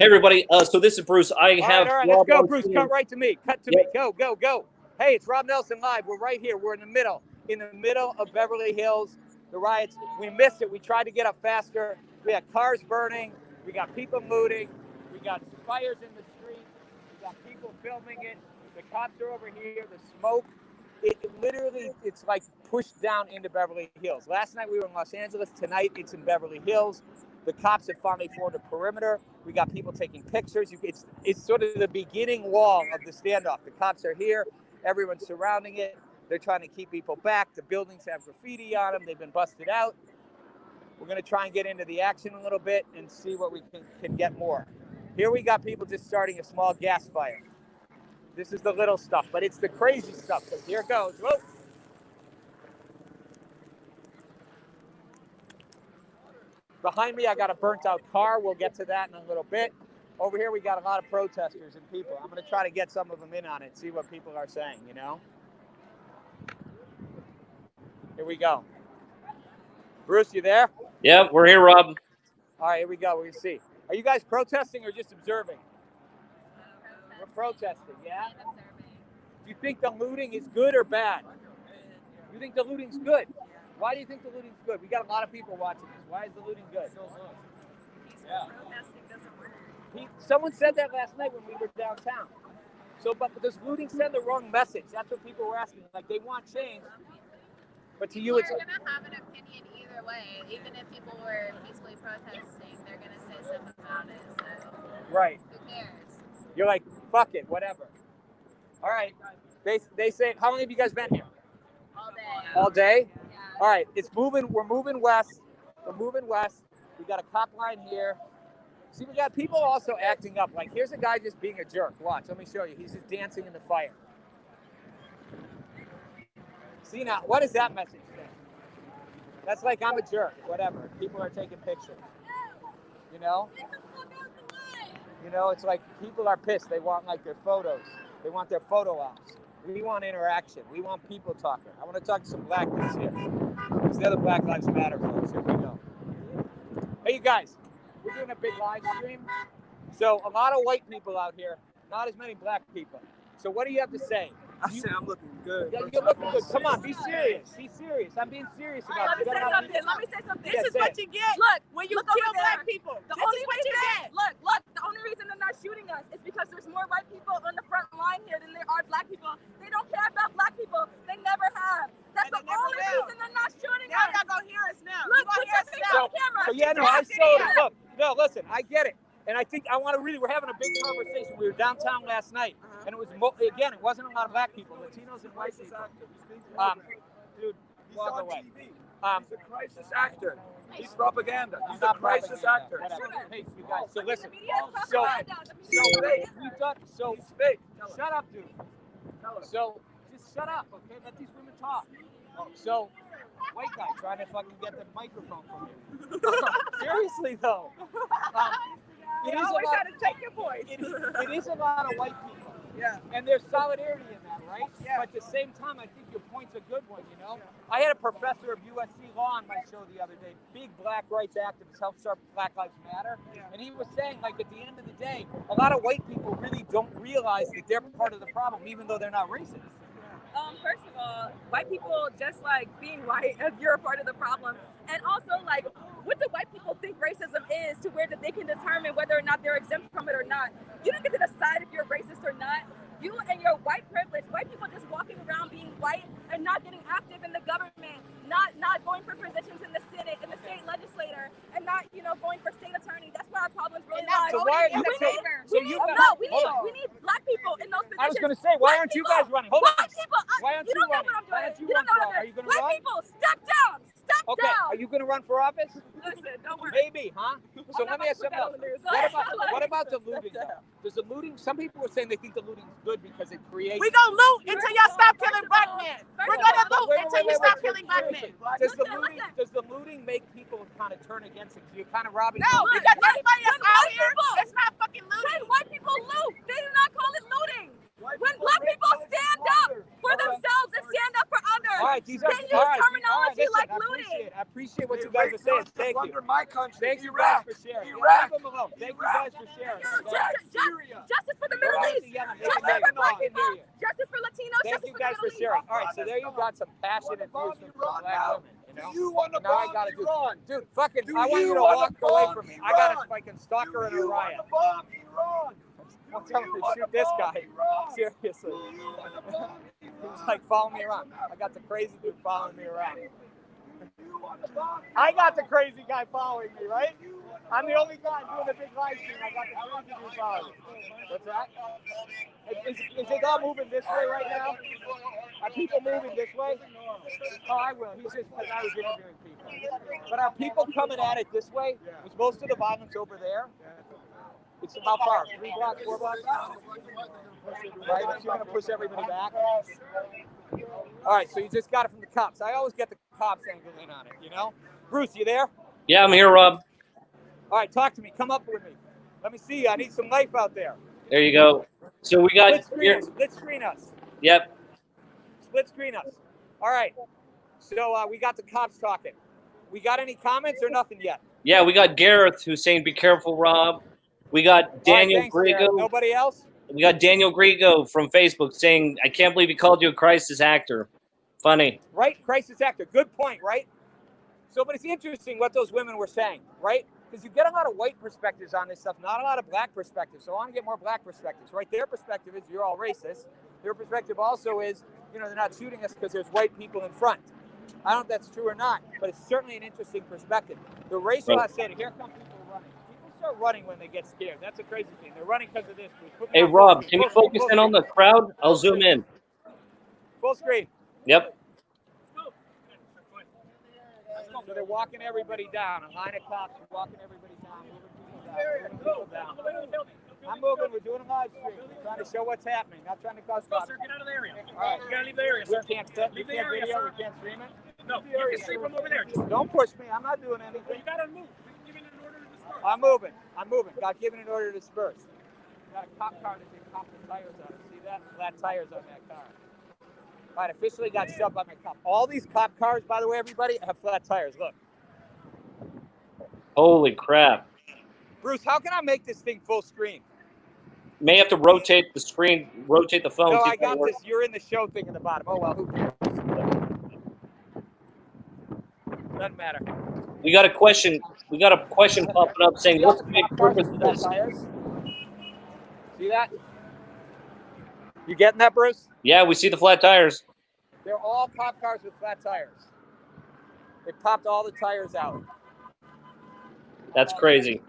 Hey, everybody. So this is Bruce. I have. All right, let's go, Bruce. Cut right to me. Cut to me. Go, go, go. Hey, it's Rob Nelson live. We're right here. We're in the middle of Beverly Hills. The riots. We missed it. We tried to get up faster. We had cars burning. We got people looting. We got fires in the street. We got people filming it. The cops are over here. The smoke. It literally, it's like pushed down into Beverly Hills. Last night we were in Los Angeles. Tonight it's in Beverly Hills. The cops have finally formed a perimeter. We got people taking pictures. It's sort of the beginning wall of the standoff. The cops are here. Everyone's surrounding it. They're trying to keep people back. The buildings have graffiti on them. They've been busted out. We're going to try and get into the action a little bit and see what we can get more. Here we got people just starting a small gas fire. This is the little stuff, but it's the crazy stuff. So here it goes. Whoa. Behind me, I got a burnt out car. We'll get to that in a little bit. Over here, we got a lot of protesters and people. I'm going to try to get some of them in on it, see what people are saying, you know? Here we go. Bruce, you there? Yeah, we're here, Rob. All right, here we go. We're going to see. Are you guys protesting or just observing? We're protesting, yeah? Do you think the looting is good or bad? You think the looting's good? Why do you think the looting's good? We got a lot of people watching this. Why is the looting good? Yeah. Protesting doesn't work. Someone said that last night when we were downtown. So, but does looting send the wrong message? That's what people were asking. Like, they want change. But to you, it's... They're going to have an opinion either way. Even if people were peacefully protesting, they're going to say something about it. So, right. Who cares? You're like, fuck it, whatever. All right. They say, how long have you guys been here? All day. All day? Yeah. All right. It's moving. We're moving west. We're moving west. We got a cop line here. See, we got people also acting up. Like, here's a guy just being a jerk. Watch. Let me show you. He's just dancing in the fire. See now, what is that message then? That's like, I'm a jerk. Whatever. People are taking pictures. You know? You know, it's like people are pissed. They want, like, their photos. They want their photo ops. We want interaction. We want people talking. I want to talk to some black kids here. It's the other Black Lives Matter folks. Here we go. Hey, you guys. We're doing a big live stream. So a lot of white people out here, not as many black people. So what do you have to say? I say I'm looking good. Yeah, you're looking good. Come on, be serious. Be serious. I'm being serious about it. Let me say something. Yeah, This is what you get. Look, when you look kill over there. black people. The This only is what reason you get. look, the only reason they're not shooting us is because there's more white people on the front line here than there are black people. They don't care about black people. They never have. That's And the they never only will. reason they're not shooting Now us. y'all gonna hear us now. Look, You gonna put hear your us finger now. on the camera. So yeah, no, I showed it. Look, no, listen, I get it. And I think I want to really, we're having a big conversation. We were downtown last night, and it was, again, it wasn't a lot of black people, Latinos and white people. Dude, He's walk on away. TV. Um, He's a crisis actor. He's propaganda. He's a not crisis propaganda, actor. whatever. Hey, you guys, so listen. The media is So, propaganda. The so, media is we've done, so, He's fake. Tell us. shut up, dude. Tell us. So, just shut up, okay? Let these women talk. So, white guy trying to fucking get the microphone from you. Seriously, though. It You is a always lot. gotta take your voice. It is a lot of white people. Yeah. And there's solidarity in that, right? Yeah. But at the same time, I think your point's a good one, you know? I had a professor of USC law on my show the other day, big black rights activist, helped start Black Lives Matter. Yeah. And he was saying, like, at the end of the day, a lot of white people really don't realize that they're part of the problem, even though they're not racist. First of all, white people, just like being white, you're a part of the problem. And also, like, what do white people think racism is to where that they can determine whether or not they're exempt from it or not? You don't get to decide if you're racist or not. You and your white privilege, white people just walking around being white and not getting active in the government, not going for positions in the Senate, in the state legislature, and not, going for state attorney. That's where our problems really lie. So why are you We need black people in those positions. I was going to say, why aren't you guys running? Hold on. White people, Why aren't you you don't know running? what I'm Why doing. aren't you You don't know running? what I'm Are you doing. going to White run? people, step down. Step Okay, down. are you going to run for office? Listen, don't worry. Maybe, huh? So let I'm not me ask gonna something put else. that on the news. What about the looting, though? Does the looting, some people were saying they think the looting is good because it creates... We gonna loot until y'all stop killing black men. We're gonna loot until you stop killing black men. Seriously, does the looting make people kind of turn against it? 'Cause you're kind of robbing... No, Look, because when everybody that's white out here, people- it's not fucking When looting. white people loot, they do not call it looting. When black people stand up for themselves and stand up for others, All right, these are They use all right. terminology Listen, like I looting. appreciate what you guys are saying. Thank you. Under my country, Thank you guys Iraq, for sharing. Iraq, Leave them alone. Thank you guys for sharing. Justice for the Middle East. Justice for Black people. Justice for Latinos. Thank Justice you for the guys Middle for East. sharing. All right, so there you got some passionate views from Iran black now? women. You Do know? you want to Now I bomb gotta do, Iran? dude. Fucking, Do I want you you to wanna walk away bomb from me. I got a Iran? fucking stalker in a Do you riot. want to bomb Iran? I'm telling you, shoot this guy. Seriously. He's like following me around. I got the crazy dude following me around. I got the crazy guy following me, right? I'm the only guy doing the big live stream. I got the crazy dude following me. What's that? Is it all moving this way right now? Are people moving this way? Oh, I will. He's just because I was interviewing people. But are people coming at it this way? Was most of the violence over there? It's about far? 3 blocks, 4 blocks? Right, but you're going to push everybody back? All right, so you just got it from the cops. I always get the cops angle in on it, you know? Bruce, you there? Yeah, I'm here, Rob. All right, talk to me. Come up with me. Let me see you. I need some life out there. There you go. So we got Split screen us. Yep. Split screen us. All right. So we got the cops talking. We got any comments or nothing yet? Yeah, we got Gareth who's saying, "Be careful, Rob." We got Daniel All right, thanks, Garrett. Grigo. Nobody else? We got Daniel Grigo from Facebook saying, "I can't believe he called you a crisis actor." Funny. Right? Crisis actor. Good point, right? So, but it's interesting what those women were saying, right? Because you get a lot of white perspectives on this stuff, not a lot of black perspectives. So I want to get more black perspectives, right? Their perspective is you're all racist. Their perspective also is, you know, they're not shooting us because there's white people in front. I don't know if that's true or not, but it's certainly an interesting perspective. The racial I said, here come people running. People start running when they get scared. That's a crazy thing. They're running because of this. Hey, Rob, can you focus in on the crowd? I'll zoom in. Full screen. Yep. So they're walking everybody down. A line of cops walking everybody down, moving people down. I'm moving. We're doing a live stream. We're trying to show what's happening. Not trying to cause problems. Get out of the area. All right. You gotta leave the area, sir. We can't Leave the area, video. sir. We can't stream it. No, you can stream from over there. Just, Don't push me. I'm not doing anything. you gotta move. You're giving an order to disperse. I'm moving. I'm moving. Got given an order to disperse. Got a cop car that they popped the tires on. See that? Flat tires on that car. All right, officially got shoved by my cop. All these cop cars, by the way, everybody, have flat tires. Look. Holy crap. Bruce, how can I make this thing full screen? May have to rotate the screen, rotate the phone. No, see I if that got works. this. You're in the show thing in the bottom. Oh, well, who cares? Doesn't matter. We got a question. We got a question popping up saying, "What's the big purpose of this?" See that? You getting that, Bruce? Yeah, we see the flat tires. They're all cop cars with flat tires. They popped all the tires out. That's crazy.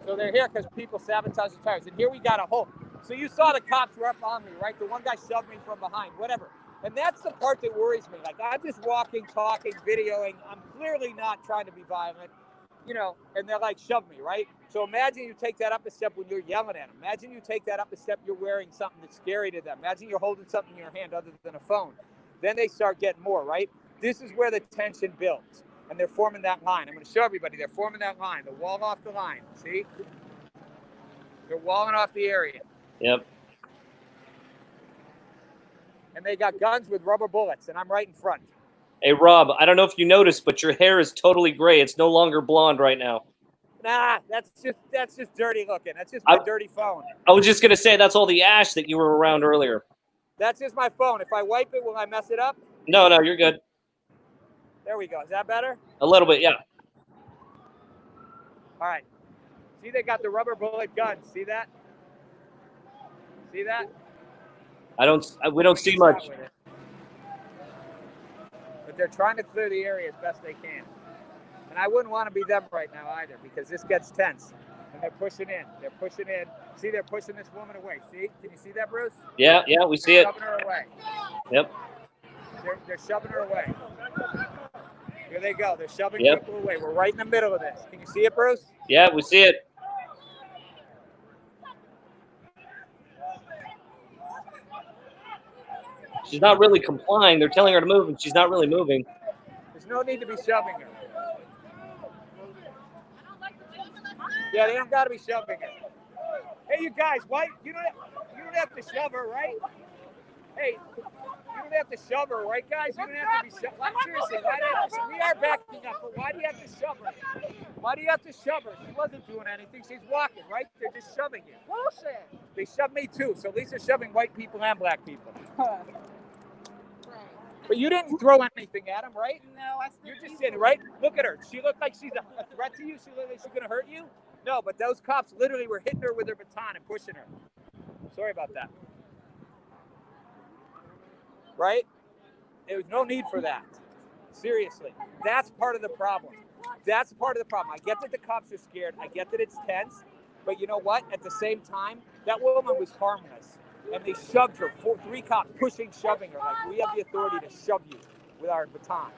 So they're here because people sabotage the tires. And here we got a hole. So you saw the cops were up on me, right? The one guy shoved me from behind, whatever. And that's the part that worries me. Like, I'm just walking, talking, videoing. I'm clearly not trying to be violent, you know, and they're like, shove me, right? So imagine you take that up a step when you're yelling at them. Imagine you take that up a step, you're wearing something that's scary to them. Imagine you're holding something in your hand other than a phone. Then they start getting more, right? This is where the tension builds. And they're forming that line. I'm going to show everybody. They're forming that line. They're wall off the line. See? They're walling off the area. Yep. And they got guns with rubber bullets, and I'm right in front. Hey, Rob, I don't know if you noticed, but your hair is totally gray. It's no longer blonde right now. Nah, that's just dirty looking. That's just my dirty phone. I was just going to say that's all the ash that you were around earlier. That's just my phone. If I wipe it, will I mess it up? No, you're good. There we go. Is that better? A little bit, yeah. All right. See, they got the rubber bullet guns. See that? See that? We don't see much. But they're trying to clear the area as best they can. And I wouldn't want to be them right now either, because this gets tense. And they're pushing in. They're pushing in. See, they're pushing this woman away. See? Can you see that, Bruce? Yeah, we see it. Shoving her away. Yep. They're shoving her away. Here they go. They're shoving Yep. people away. We're right in the middle of this. Can you see it, Bruce? Yeah, we see it. She's not really complying. They're telling her to move, and she's not really moving. There's no need to be shoving her. Yeah, they don't got to be shoving her. Hey, you guys, why? You don't have to shove her, right? Hey, you don't have to shove her, right, guys? You don't have to be shoved. Seriously, why do you have to, we are backing up, but why do you have to shove her? Why do you have to shove her? She wasn't doing anything. She's walking, right? They're just shoving you. Bullshit. They shoved me too. So at least they're shoving white people and black people. But you didn't throw anything at him, right? No, I still. You're just sitting, right? Look at her. She looked like she's a threat to you. She looked like she's going to hurt you. No, but those cops literally were hitting her with their baton and pushing her. Sorry about that. Right? There was no need for that. Seriously. That's part of the problem. That's part of the problem. I get that the cops are scared. I get that it's tense. But you know what? At the same time, that woman was harmless. And they shoved her. 3 cops shoving her. Like, we have the authority to shove you with our batons.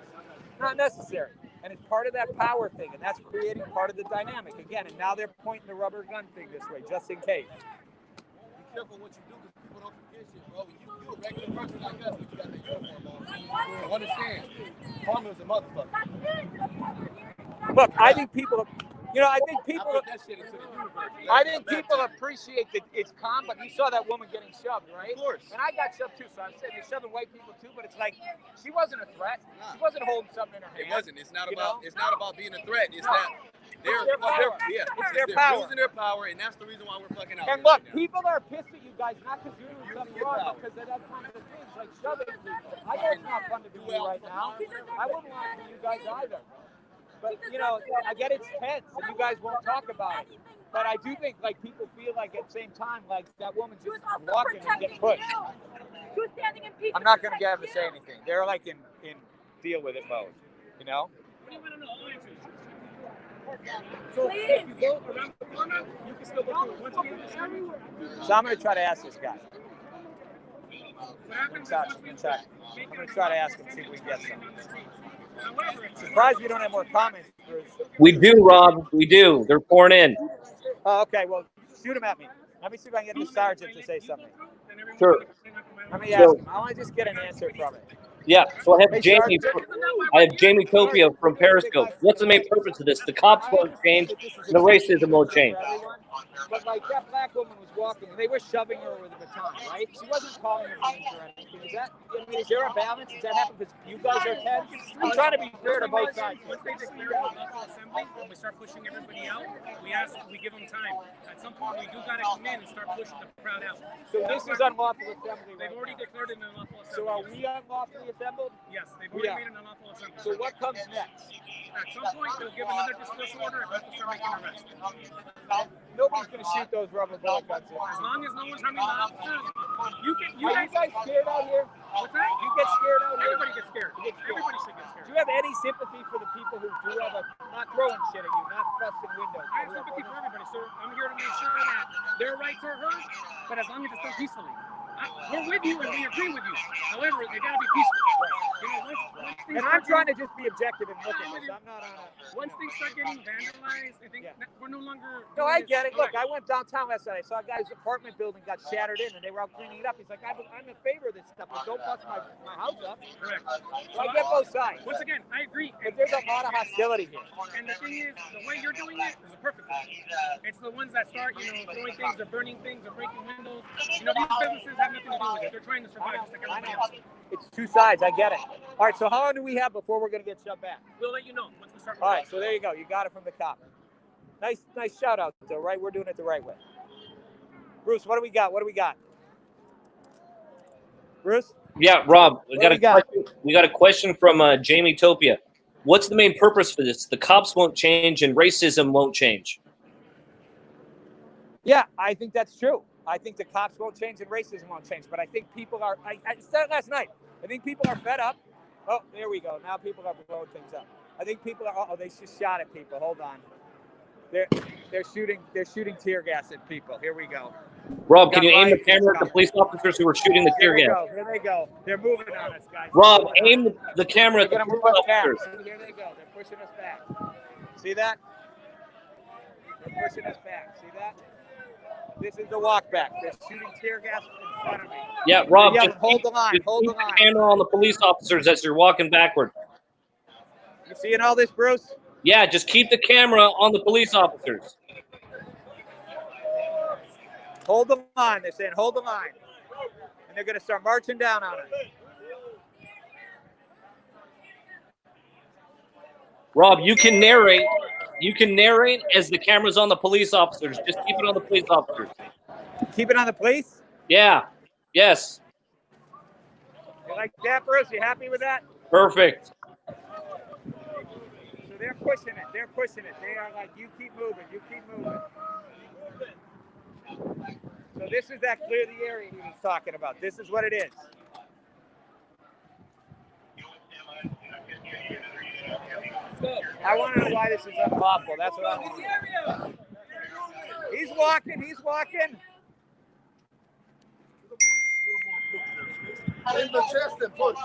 Not necessary. And it's part of that power thing. And that's creating part of the dynamic. Again, and now they're pointing the rubber gun thing this way, just in case. Be careful what you do because people don't forget shit, bro. You a regular person like us, but you got the uniform on. Understand. Karma is a motherfucker. Look, I think people... You know, I think people appreciate that it's calm, but you saw that woman getting shoved, right? Of course. And I got shoved too, so I'm saying they're shoving white people too, but it's like she wasn't a threat. Nah. She wasn't holding something in her hand. It wasn't. It's not about. It's not about being a threat. It's that they're their power. losing their power, and that's the reason why we're fucking out. And here look, right now. people are pissed at you guys, not because you're doing something wrong, but because of that kind of things, like shoving people. I know it's not fun to do right now. I wouldn't want it for you guys either. But, you know, I get it's tense, and you guys won't talk about it. But I do think, like, people feel like at the same time, like, that woman's just walking and getting pushed. I'm not going to get them to say anything. They're, like, in deal with it mode, you know? What do you want to know? I'll answer you. So if you go around the corner, you can still go through. Once you get this, So I'm going to try to ask this guy. what happens is once we I'm going to try to ask him, see if we can get some. However, Surprised we don't have more comments, Bruce. We do, Rob. We do. They're pouring in. Oh, okay. Well, shoot him at me. Let me see if I can get the sergeant to say something. Sure. Let me ask him. I want to just get an answer from it. Yeah. So I have Hey, Jamie. I have Jamie Topia from Periscope. What's the main purpose of this? The cops won't change. The racism won't change. But like that black woman was walking, and they were shoving her with a baton, right? She wasn't calling her names or anything. Is that? I mean, is there a balance? Does that happen because you guys are tense? I'm trying to be fair to both sides. once they declare a lawful assembly, when we start pushing everybody out, we give them time. At some point, we do got to come in and start pushing the crowd out. So this is unlawful assembly. They've Right already now. declared it an unlawful assembly. So are we unlawfully assembled? Yes, they've We already are. made an unlawful assembly. So what comes next? At some point, they'll give another dispersal order and people start making arrests. Nobody's going to shoot those rubber bullet guns. As long as no one's harming the officers, you Are you guys scared out here? What's that? You get scared out here? Everybody gets scared. Everybody should get Do scared. you have any sympathy for the people who do have not throwing shit at you, not busting windows? I have sympathy for everybody, sir. I'm here to make sure that their rights are heard, but as long as it's done peacefully. We're with you and we agree with you. However, they got to be peaceful. You know, once things And I'm trying to just be objective and look at this. I'm not on a... Once things start getting vandalized, I think we're no longer... No, I get it. Look, I went downtown last night. I saw a guy's apartment building got shattered in, and they were out cleaning it up. He's like, I'm in favor of this stuff, but don't bust my house up. Correct. So I get both sides. Once again, I agree. But there's a lot of hostility here. And the thing is, the way you're doing it is a perfect way. It's the ones that start, throwing things, they're burning things, they're breaking windows. These businesses have nothing to do with it. They're trying to survive just like everybody else. It's two sides. I get it. All right, so how long do we have before we're going to get shoved back? We'll let you know once we start. All right, so there you go. You got it from the cop. Nice shout out, though, right? We're doing it the right way. Bruce, what do we got? Bruce? Yeah, Rob. We What got a question from Jamie Topia. What's the main purpose for this? The cops won't change and racism won't change. Yeah, I think that's true. I think the cops won't change and racism won't change. But I think people are, I said it last night, I think people are fed up. Oh, there we go. Now people are blowing things up. I think people are, they just shot at people. Hold on. They're shooting tear gas at people. Here we go. Rob, can you aim the camera at the police officers who are shooting the tear gas? Here they go. They're moving on us, guys. Rob, aim the camera at They're the gonna move police us back. officers. Here they go. They're pushing us back. See that? They're pushing us back. See that? This is the walk back. They're shooting tear gas in front of me. Yeah, Rob, Yeah, just hold the line. keep Hold the the line. camera on the police officers as you're walking backward. You seeing all this, Bruce? Yeah, just keep the camera on the police officers. Hold the line. They're saying hold the line. And they're going to start marching down on us. Rob, you can narrate. You can narrate as the camera's on the police officers. Just keep it on the police officers. Keep it on the police. Yeah. Yes. You like that, Bruce? You happy with that? Perfect. So they're pushing it. They're pushing it. They are like, you keep moving. You keep moving. So this is that clear the area he was talking about. This is what it is. I want to know why this is awful. That's what I want to know. He's walking. He's walking. In the chest and push.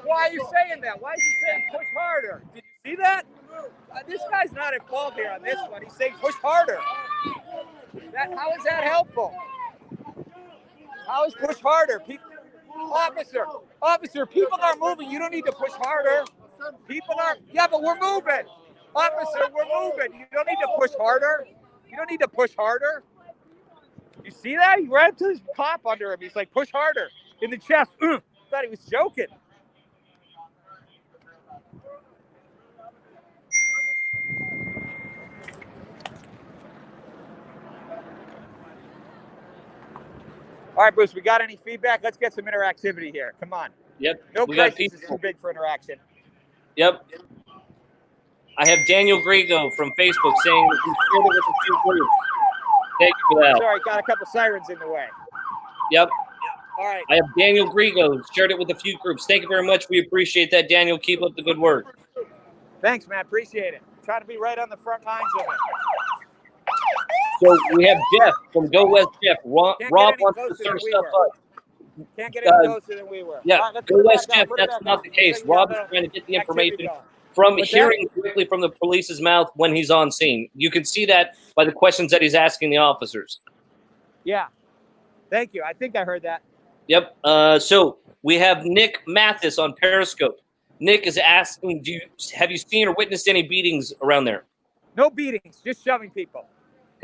Why are you saying that? Why is he saying push harder? Did you see that? This guy's not involved here on this one. He's saying push harder. How is that helpful? How is push harder? Officer, people are moving. You don't need to push harder. People are, yeah, but we're moving. Officer, we're moving. You don't need to push harder. You don't need to push harder. You see that? He ran to his cop under him. He's like, push harder. In the chest. Thought he was joking. All right, Bruce, we got any feedback? Let's get some interactivity here. Come on. Yep. No we got crisis is too big for interaction. Yep. I have Daniel Grego from Facebook saying that he shared it with a few groups. Thank you for that. Sorry, got a couple sirens in the way. Yep. All right. I have Daniel Grego shared it with a few groups. Thank you very much. We appreciate that, Daniel. Keep up the good work. Thanks, man. Appreciate it. Try to be right on the front lines of it. So we have Jeff from Go West Jeff. Rob wants to stir stuff up. Can't get any closer than we were. Yeah, All right, Go West Jeff, that's not the case. Rob is trying to get the information from hearing directly from the police's mouth when he's on scene. You can see that by the questions that he's asking the officers. Yeah. Thank you. I think I heard that. Yep. So we have Nick Mathis on Periscope. Nick is asking, have you seen or witnessed any beatings around there? No beatings, just shoving people.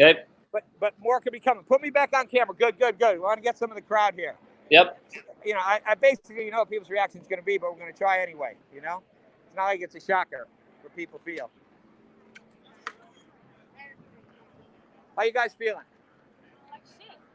Okay. But more could be coming. Put me back on camera. Good. We want to get some of the crowd here. Yep. You know, I basically, what people's reaction is going to be, but we're going to try anyway, It's not like it's a shocker what people feel. How you guys feeling?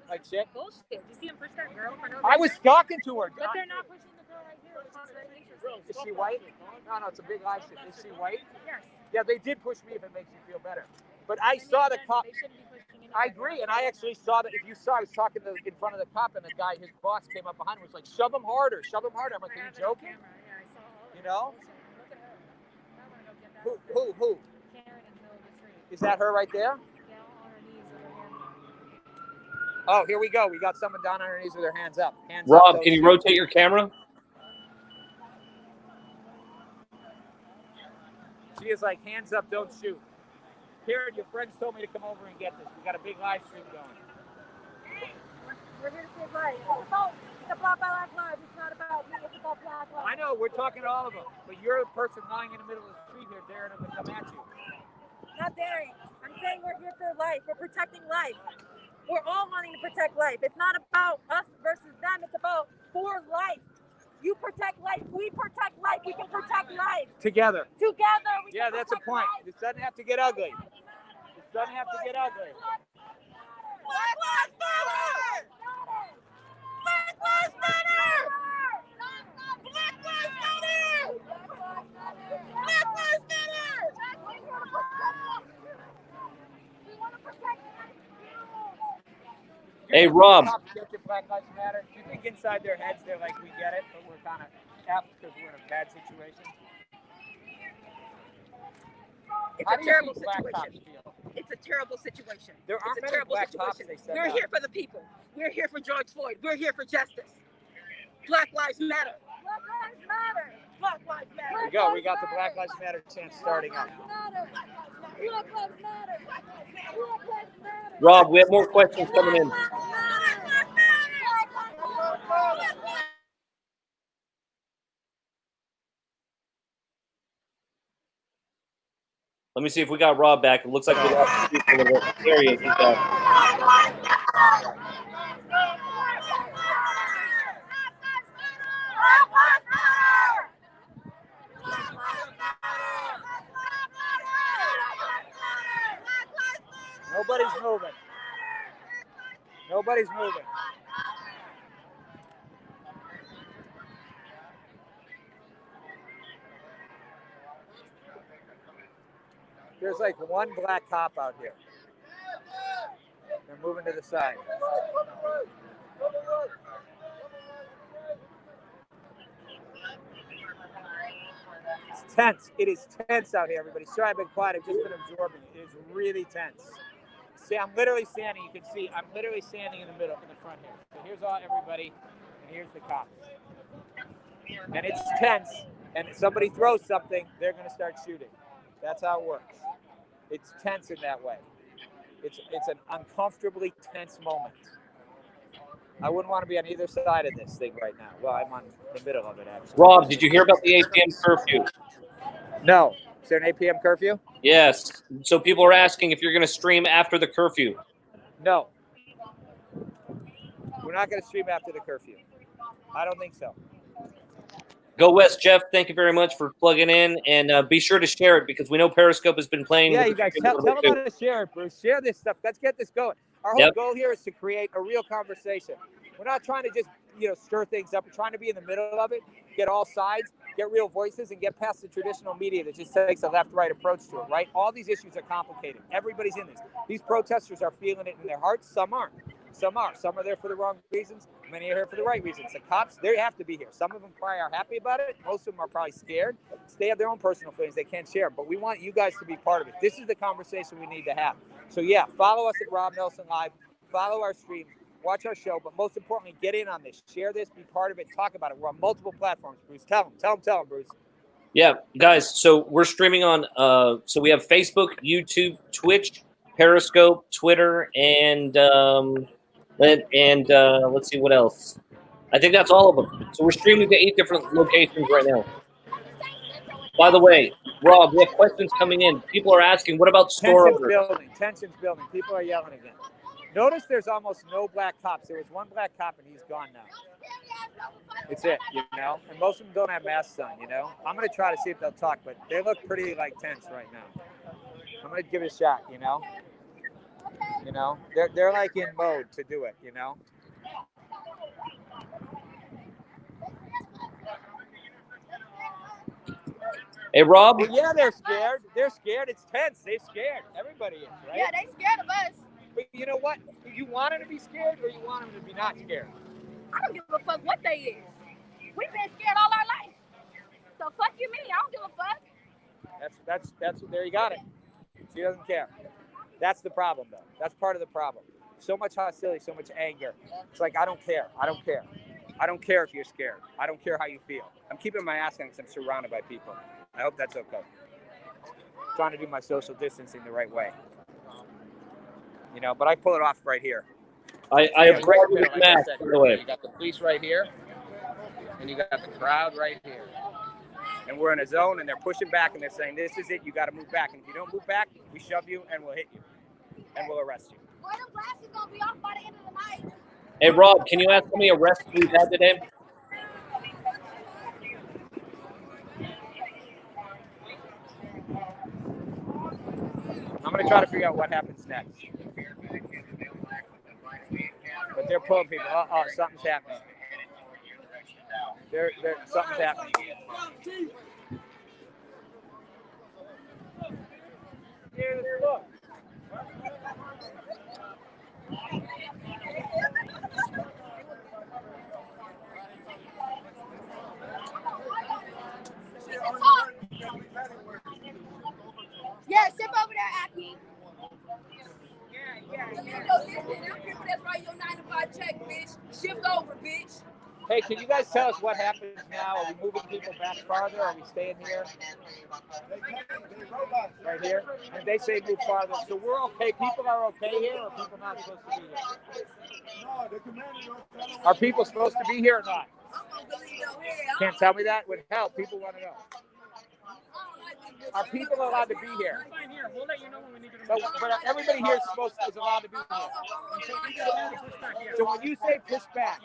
Like shit? Bullshit. You see him push that girl for no reason? I was talking to her. But they're not pushing the girl right here. Which is very interesting. Is she white? No, it's a big eye shit. Is she white? Yes. Yeah, they did push me if it makes you feel better. But I saw the cop. They shouldn't be pushing anybody. I agree, and I actually saw that. If you saw, I was talking in front of the cop, and the guy, his boss, came up behind him, was like, "Shove him harder, shove him harder." I'm like, "Are you joking?" Yeah, I saw all You know? Look at her. I want to go get that. Who? Karen in the middle of the street. Is that her right there? Yeah, on her knees with her hands up. Oh, here we go. We got someone down on her knees with their hands up. Rob, up, can you rotate your camera? She is like, hands up, don't shoot. Karen, your friends told me to come over and get this. We got a big live stream going. We're here to save lives. It's about Black Lives. It's not about me. It's about Black Lives. I know, we're talking to all of them. But you're the person lying in the middle of the street here daring them to come at you. Not daring. I'm saying we're here for life. We're protecting life. We're all wanting to protect life. It's not about us versus them. It's about for life. You protect life. We protect life. We can protect life. Together. Together. Yeah, that's a point. This doesn't have to get ugly. This doesn't have to get ugly. Black Lives Matter! Black Lives Matter! Black Lives Matter! Black Lives Matter! We want to protect life. Hey, Rob. Black Lives Matter. Do you think inside their heads they're like, we get it, but we're kind of effed because we're in a bad situation? It's How a do you terrible think black situation. cops feel? It's a terrible situation. There aren't It's a many terrible black situation. cops, they said We're that. here for the people. We're here for George Floyd. We're here for justice. Black Lives Matter. Black Lives Matter. Black Lives Matter. There we go. We got the Black Lives Matter chant starting up. Black Lives Matter. Black Lives Matter. Rob, we have more questions coming in. Let me see if we got Rob back. It looks like we lost the people in the area. He's Nobody's moving. Nobody's moving. There's like one black cop out here. They're moving to the side. It's tense. It is tense out here, everybody. Sorry I've been quiet. I've just been absorbing. It is really tense. See, I'm literally standing. You can see I'm literally standing in the middle, in the front here. So here's all everybody, and here's the cops. And it's tense. And if somebody throws something, they're going to start shooting. That's how it works. It's tense in that way. It's an uncomfortably tense moment. I wouldn't want to be on either side of this thing right now. Well, I'm on the middle of it, actually. Rob, did you hear about the 8 p.m. curfew? No. Is there an 8 p.m. curfew? Yes. So people are asking if you're going to stream after the curfew. No. We're not going to stream after the curfew. I don't think so. Go West, Jeff. Thank you very much for plugging in, and be sure to share it because we know Periscope has been playing. Yeah, you guys, tell them how to share it, Bruce. Share this stuff. Let's get this going. Our whole goal here is to create a real conversation. We're not trying to just, stir things up. We're trying to be in the middle of it, get all sides, get real voices, and get past the traditional media that just takes a left-right approach to it, right? All these issues are complicated. Everybody's in this. These protesters are feeling it in their hearts. Some aren't. Some are. Some are there for the wrong reasons. Many are here for the right reasons. The cops, they have to be here. Some of them probably are happy about it. Most of them are probably scared. They have their own personal feelings. They can't share. But we want you guys to be part of it. This is the conversation we need to have. So, yeah, follow us at Rob Nelson Live. Follow our stream. Watch our show. But most importantly, get in on this. Share this. Be part of it. Talk about it. We're on multiple platforms, Bruce. Tell them, Bruce. Yeah, guys. So we're streaming on, so we have Facebook, YouTube, Twitch, Periscope, Twitter, and let's see what else. I think that's all of them. So we're streaming to 8 different locations right now. By the way, Rob, we have questions coming in. People are asking, what about store owners? Tension's building. People are yelling again. Notice there's almost no black cops. There was one black cop, and he's gone now. It's it, And most of them don't have masks on, I'm going to try to see if they'll talk, but they look pretty, tense right now. I'm going to give it a shot, They're like in mode to do it, Hey, Rob? Well, yeah, they're scared. They're scared. It's tense. They're scared. Everybody is, right? Yeah, they scared of us. But you know what? You want them to be scared or you want them to be not scared? I don't give a fuck what they is. We've been scared all our life. The fuck you mean? I don't give a fuck. That's there you got it. She doesn't care. That's the problem, though. That's part of the problem. So much hostility, so much anger. It's like, I don't care. I don't care. I don't care if you're scared. I don't care how you feel. I'm keeping my ass on because I'm surrounded by people. I hope that's okay. I'm trying to do my social distancing the right way. But I pull it off right here. I applaud you with mask, by the way. You got the police right here, and you got the crowd right here. And we're in a zone, and they're pushing back, and they're saying, this is it, you got to move back. And if you don't move back, we shove you, and we'll hit you, and we'll arrest you. Well, the glass is going to be off by the end of the night. Hey, Rob, can you ask how many arrests we've had today? I'm going to try to figure out what happens next. But they're pulling people. Oh, something's happening. Something's happening. Look. Yeah, ship over there, Aki. Yeah. Listen, them people that's writing your 9-to-5 check, bitch. Shift over, bitch. Hey, can you guys tell us what happens now? Are we moving people back farther? Are we staying here? Right here? And they say move farther. So we're okay. People are okay here, or are people not supposed to be here? Are people supposed to be here or not? Can't tell me that? Would help. People want to know. Are people allowed to be here? We'll let you know when we need you to But everybody here is allowed to be here. So when you say push back,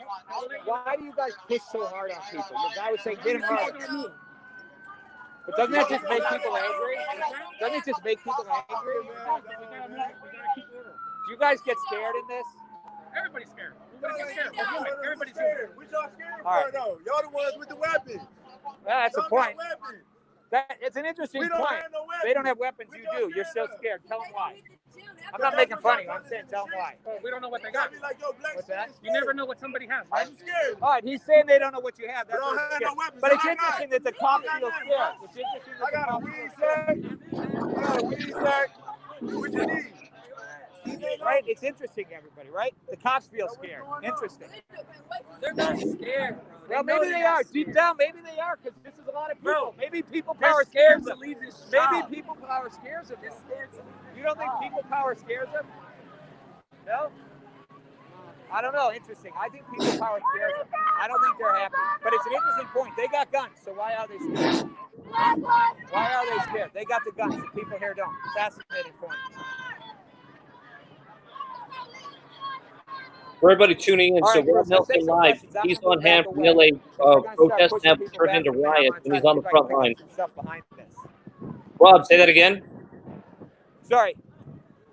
why do you guys push so hard on people? The guy would say get him harder. But doesn't that just make people angry? Doesn't it just make people angry? Do you guys get scared in this? Everybody's scared. Everybody's scared. We're human. Everybody's human. What y'all scared All right. for though? Y'all the ones with the weapons. That's a Y'all point. got weapons. It's an interesting We don't point. have no weapons. They don't have weapons. What You y'all do. You're still scared scared. Tell them why. I'm But not that's making what fun of y'all you. I'm trying to saying do tell them shit. why. We don't know what they Y'all got. be like, yo, black What's that? You never know what somebody has, right? I'm scared. All right, he's saying they don't know what you have. That's We don't what have it's no scared. weapons. But it's I got interesting none. that the cops I got feel none, scared. bro. It's interesting I that the got a cops weed feel scared. sack. I got a weed sack. What you need? Right? It's interesting, everybody, right? The cops feel scared. Interesting. They're not scared, bro. Well, maybe they are. Deep down, maybe they are, because this is a lot of people. Bro, Maybe people They're power scared scares to them. leave this Maybe job. people power scares them. They're scared to leave You don't think people power scares them? No? I don't know. Interesting. I think people power scares them. I don't think they're happy. But it's an interesting point. They got guns, so why are they scared? Why are they scared? They got the guns. The people here don't. Fascinating point. For everybody tuning in, All so right, Bruce, Rob let's take Nelson some live. questions. I'm He's gonna on move back hand for the away, LA 'cause they're gonna start protest pushing now people turned back into in a minute. I'm riots, gonna and try he's to on see the if I can front pick up line. some stuff behind this. Rob, say that again. Sorry.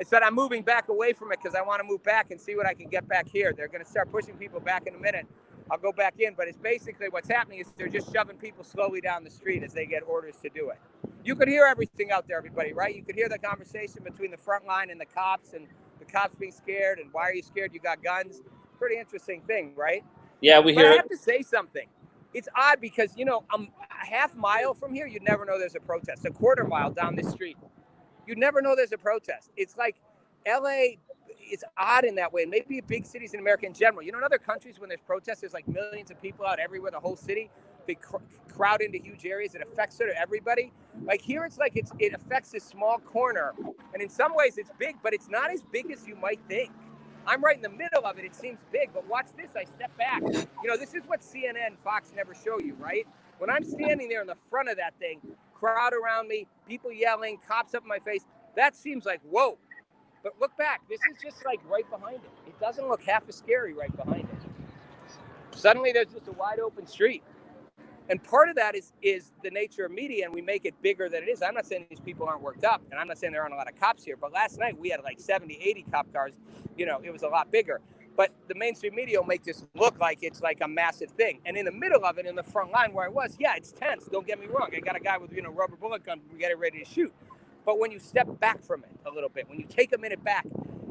I said I'm moving back away from it because I want to move back and see what I can get back here. They're going to start pushing people back in a minute. I'll go back in, but it's basically what's happening is they're just shoving people slowly down the street as they get orders to do it. You could hear everything out there, everybody, right? You could hear the conversation between the front line and the cops being scared, and why are you scared? You got guns. Pretty interesting thing, right? Yeah, we But hear I it. have to say something. It's odd because, a half mile from here, you'd never know there's a protest. A quarter mile down this street, you'd never know there's a protest. It's like LA, it's odd in that way. And maybe big cities in America in general. In other countries, when there's protests, there's like millions of people out everywhere, the whole city. They crowd into huge areas. It affects sort of everybody. Like here, it's like it affects this small corner. And in some ways, it's big, but it's not as big as you might think. I'm right in the middle of it. It seems big, but watch this. I step back. This is what CNN, Fox never show you, right? When I'm standing there in the front of that thing, crowd around me, people yelling, cops up in my face, that seems like, whoa. But look back. This is just like right behind it. It doesn't look half as scary right behind it. Suddenly, there's just a wide open street. And part of that is the nature of media, and we make it bigger than it is. I'm not saying these people aren't worked up, and I'm not saying there aren't a lot of cops here, but last night we had like 70, 80 cop cars. It was a lot bigger. But the mainstream media will make this look like it's like a massive thing. And in the middle of it, in the front line where I was, yeah, it's tense. Don't get me wrong. I got a guy with, rubber bullet gun. We get it ready to shoot. But when you step back from it a little bit, when you take a minute back,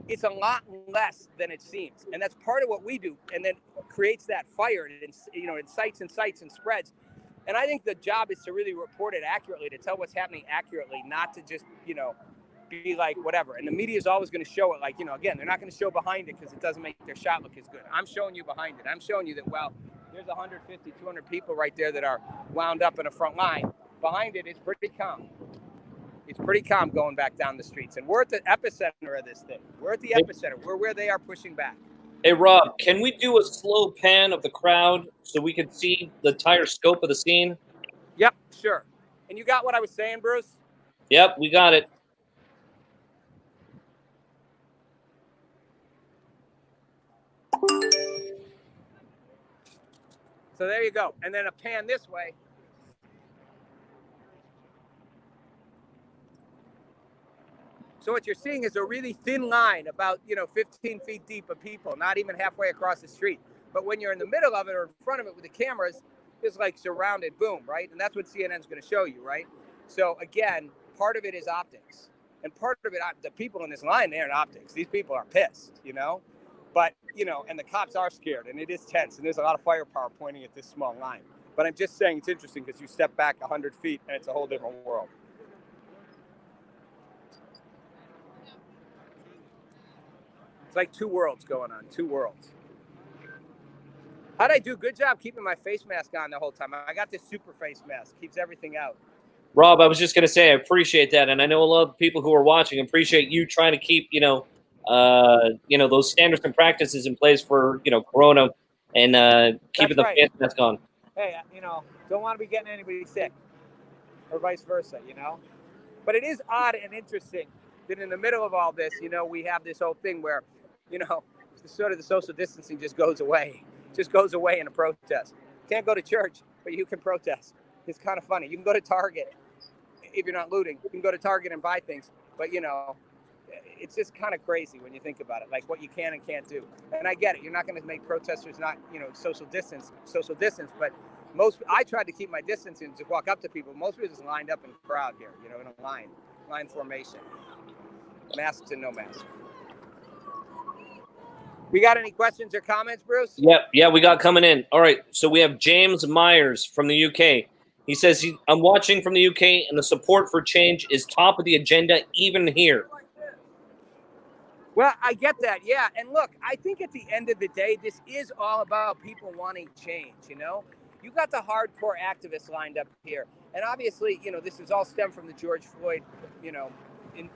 it's a lot less than it seems. And that's part of what we do. And then creates that fire. It incites and spreads. And I think the job is to really report it accurately, to tell what's happening accurately, not to just, be like whatever. And the media is always going to show it like, again, they're not going to show behind it because it doesn't make their shot look as good. I'm showing you behind it. I'm showing you that, well, there's 150, 200 people right there that are wound up in a front line. Behind it, it's pretty calm. It's pretty calm going back down the streets. And we're at the epicenter of this thing. We're at the epicenter. We're where they are pushing back. Hey, Rob, can we do a slow pan of the crowd so we can see the entire scope of the scene? Yep, sure. And you got what I was saying, Bruce? Yep, we got it. So there you go. And then a pan this way. So what you're seeing is a really thin line, about 15 feet deep of people, not even halfway across the street. But when you're in the middle of it or in front of it with the cameras, it's like surrounded, boom, right? And that's what CNN's going to show you, right? So again, part of it is optics. And part of it, the people in this line, they're in optics. These people are pissed, But, and the cops are scared, and it is tense, and there's a lot of firepower pointing at this small line. But I'm just saying it's interesting because you step back 100 feet, and it's a whole different world. It's like two worlds going on, two worlds. How'd I do? Good job keeping my face mask on the whole time. I got this super face mask. Keeps everything out. Rob, I was just going to say I appreciate that, and I know a lot of people who are watching appreciate you trying to keep, those standards and practices in place for, Corona and keeping the face mask on. Hey, don't want to be getting anybody sick, or vice versa, But it is odd and interesting that in the middle of all this, we have this whole thing where, sort of the social distancing just goes away in a protest. Can't go to church, but you can protest. It's kind of funny. You can go to Target if you're not looting. You can go to Target and buy things, but it's just kind of crazy when you think about it, like what you can and can't do. And I get it. You're not going to make protesters not, social distance. But I tried to keep my distance and to walk up to people. Most people just lined up in a crowd here, in a line formation. Masks and no masks. We got any questions or comments, Bruce? Yeah, we got coming in. All right, so we have James Myers from the UK. He says, I'm watching from the UK, and the support for change is top of the agenda even here. Well, I get that, yeah. And look, I think at the end of the day, this is all about people wanting change, You got the hardcore activists lined up here. And obviously, this is all stemmed from the George Floyd,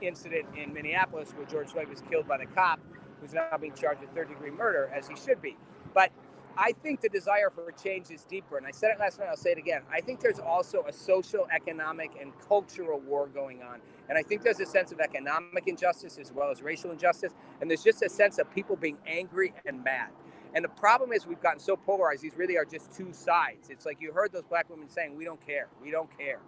incident in Minneapolis where George Floyd was killed by the cop, who's now being charged with third-degree murder, as he should be. But I think the desire for change is deeper. And I said it last night, I'll say it again. I think there's also a social, economic, and cultural war going on. And I think there's a sense of economic injustice as well as racial injustice. And there's just a sense of people being angry and mad. And the problem is we've gotten so polarized. These really are just two sides. It's like you heard those black women saying, we don't care. We don't care.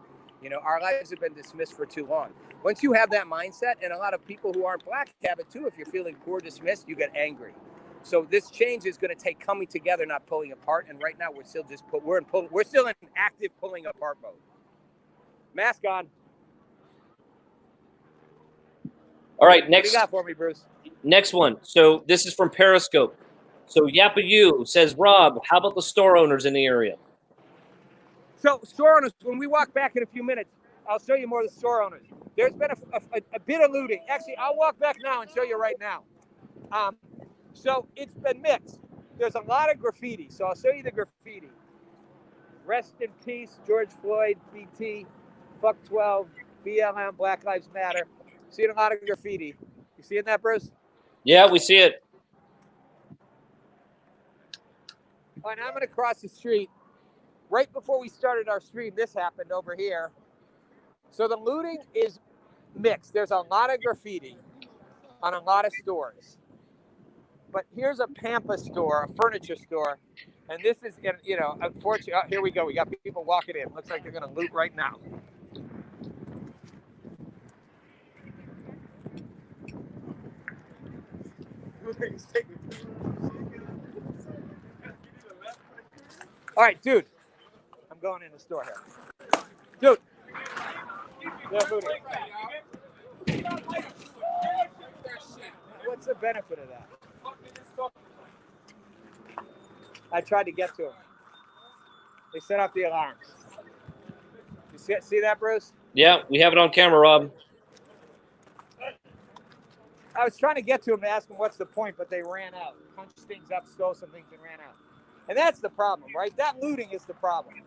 Our lives have been dismissed for too long. Once you have that mindset, and a lot of people who aren't black have it too, if you're feeling poor, dismissed, you get angry. So this change is going to take coming together, not pulling apart. And right now we're still we're still in active pulling apart mode. Mask on. All right, next. What do you got for me, Bruce? Next one. So this is from Periscope. So Yappa U says, Rob, how about the store owners in the area? So store owners, when we walk back in a few minutes, I'll show you more of the store owners. There's been a bit of looting. Actually, I'll walk back now and show you right now. So it's been mixed. There's a lot of graffiti. So I'll show you the graffiti. Rest in peace, George Floyd, BT, fuck 12, BLM, Black Lives Matter. Seeing a lot of graffiti. You seeing that, Bruce? Yeah, we see it. All right, now I'm going to cross the street. Right before we started our stream, this happened over here. So the looting is mixed. There's a lot of graffiti on a lot of stores. But here's a Pampa store, a furniture store. And this is, unfortunately, here we go. We got people walking in. Looks like they're going to loot right now. All right, dude. I'm going in the store here. Dude. They're looting. What's the benefit of that? I tried to get to them. They set off the alarms. You see that, Bruce? Yeah, we have it on camera, Rob. I was trying to get to them to ask them what's the point, but they ran out. Punched things up, stole some things, and ran out. And that's the problem, right? That looting is the problem.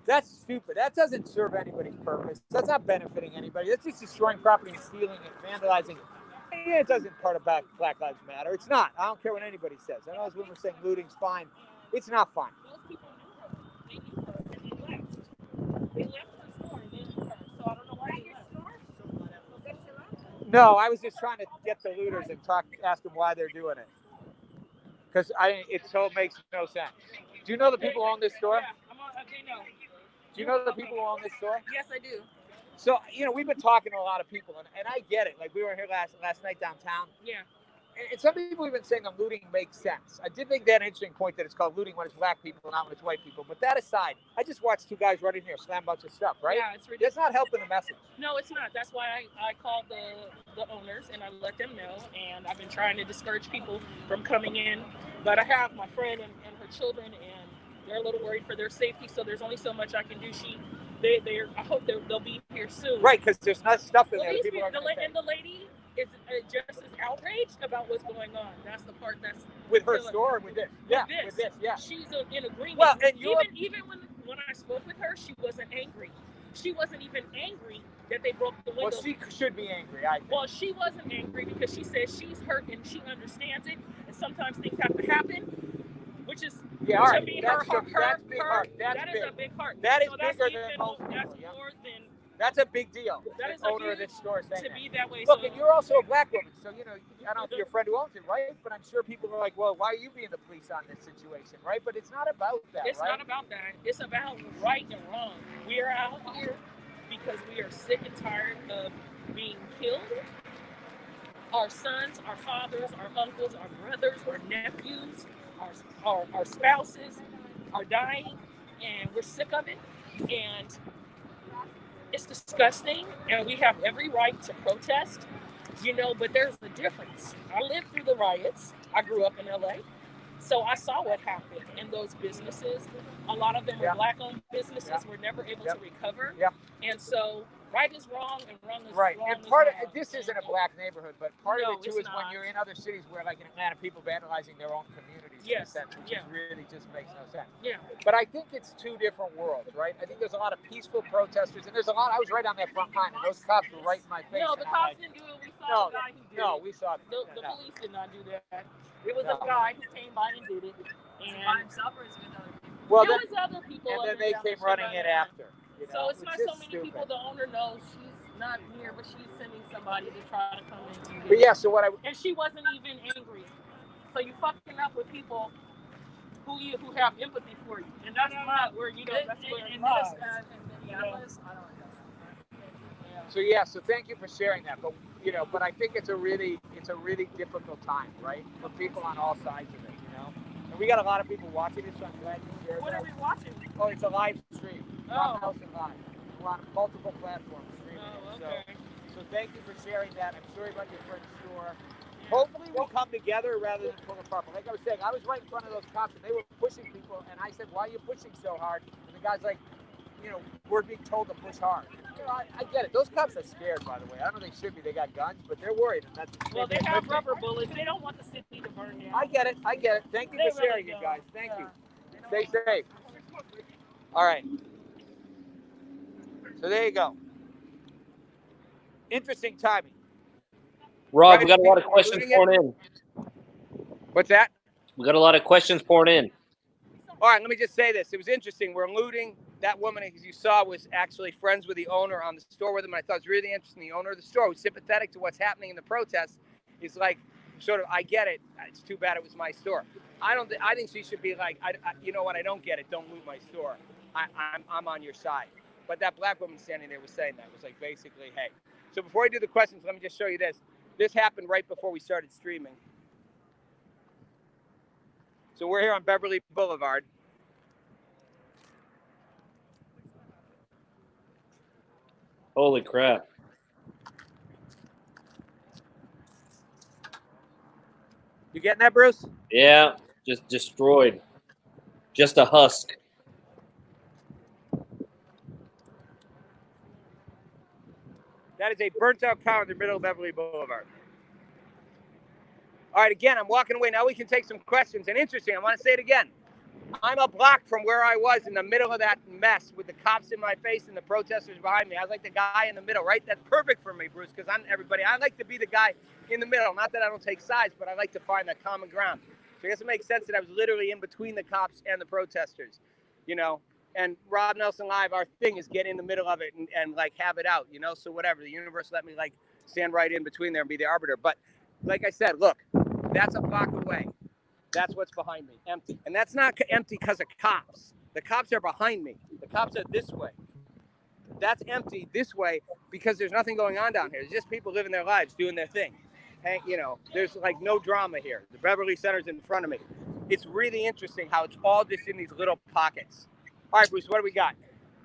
That's stupid. That doesn't serve anybody's purpose. That's not benefiting anybody. That's just destroying property and stealing it, vandalizing it. Yeah, it doesn't part of Black Lives Matter. It's not. I don't care what anybody says. I know those women are saying looting's fine. It's not fine. Most people knew her. They knew her and they left. They left her store. They knew her. So I don't know why they left. No, I was just trying to get the looters and ask them why they're doing it. Because it makes no sense. Do you know the people who own this store? Yeah, they know. Do you know the people who own this store? Yes, I do. So, we've been talking to a lot of people, and I get it. Like, we were here last night downtown. Yeah. And some people have been saying that looting makes sense. I did think that an interesting point that it's called looting when it's black people, not when it's white people. But that aside, I just watched two guys run in here, slam a bunch of stuff, right? Yeah, it's ridiculous. That's not helping the message. No, it's not. That's why I called the owners and I let them know. And I've been trying to discourage people from coming in. But I have my friend and her children, and they're a little worried for their safety. So there's only so much I can do. I hope they'll be here soon. Right, because there's not stuff in Well, there. People and the lady is just as outraged about what's going on. That's the part that's with her store or with this. Yeah, with this. Yeah. She's in agreement. Well, and even when I spoke with her, she wasn't angry. She wasn't even angry that they broke the window. Well, she should be angry, I think. Well, she wasn't angry because she says she's hurt and she understands it, and sometimes things have to happen, which is to me, that's big heart. That is a big heart. That is so bigger than most people. That's more than. That's a big deal. That is the owner of this store saying to be that way. Look, so, and you're also a black woman, so I don't know if your friend who owns it, right? But I'm sure people are like, well, why are you being the police on this situation, right? But it's not about that. It's not about that. It's about right and wrong. We are out here because we are sick and tired of being killed our sons, our fathers, our uncles, our brothers, our nephews, our spouses are dying, and we're sick of it. And it's disgusting, and we have every right to protest, but there's a difference. I lived through the riots. I grew up in LA. So I saw what happened in those businesses. A lot of them were Black-owned businesses. Were never able to recover. And so right is wrong and wrong is right. wrong. And part of this isn't a Black neighborhood, but part of it too is not. when you're in other cities where, like in Atlanta, people vandalizing their own communities. Yes. Which really just makes no sense. Yeah. But I think it's two different worlds, right? I think there's a lot of peaceful protesters, and there's a lot. I was right on that front line, and those cops were right in my face. No, the cops didn't do it. We saw the guy who did it. No, we saw it. The police did not do that. It was a guy who came by and did it. And by himself or with other people? Well, there was other people. And then they came running in after. So it's not so many people. The owner knows she's not here, but she's sending somebody to try to come in. But yeah, so what and she wasn't even angry. So you fucking up with people who have empathy for you, and that's not where that's where it lies. So yeah, so thank you for sharing that. But but I think it's a really difficult time, right, for people on all sides of it. And we got a lot of people watching this, so I'm glad you shared. What are we watching? Oh, it's a live stream. Nelson Live. We're on multiple platforms streaming. Oh, okay. So thank you for sharing that. I'm sorry about your friend's store. Hopefully we'll come together rather than pull apart. But like I was saying, I was right in front of those cops, and they were pushing people, and I said, "Why are you pushing so hard?" And the guy's like, we're being told to push hard. I get it. Those cops are scared, by the way. I don't know they should be. They got guns, but they're worried. And they have rubber bullets. They don't want the city to burn down. I get it. Thank you for sharing it, guys. Thank you. Stay safe. All right. So there you go. Interesting timing. Rob, we got a lot of questions pouring in. What's that? We got a lot of questions pouring in. All right, let me just say this. It was interesting. We're looting. That woman, as you saw, was actually friends with the owner on the store with him. I thought it was really interesting. The owner of the store was sympathetic to what's happening in the protests. He's like, sort of, I get it. It's too bad it was my store. I think she should be like, you know what? I don't get it. Don't loot my store. I'm on your side. But that Black woman standing there was saying that. It was like basically, hey. So before I do the questions, let me just show you this. This happened right before we started streaming. So we're here on Beverly Boulevard. Holy crap. You getting that, Bruce? Yeah, just destroyed. Just a husk. That is a burnt-out car in the middle of Beverly Boulevard. All right, again, I'm walking away. Now we can take some questions. And interesting, I want to say it again. I'm a block from where I was in the middle of that mess with the cops in my face and the protesters behind me. I was like the guy in the middle, right? That's perfect for me, Bruce, because I'm everybody. I like to be the guy in the middle. Not that I don't take sides, but I like to find that common ground. So I guess it makes sense that I was literally in between the cops and the protesters, And Rob Nelson Live, our thing is get in the middle of it and like have it out, So whatever, the universe let me like stand right in between there and be the arbiter. But like I said, look, that's a block away. That's what's behind me, empty. And that's not empty because of cops. The cops are behind me. The cops are this way. That's empty this way because there's nothing going on down here. There's just people living their lives, doing their thing. And, there's like no drama here. The Beverly Center's in front of me. It's really interesting how it's all just in these little pockets. All right, Bruce, what do we got?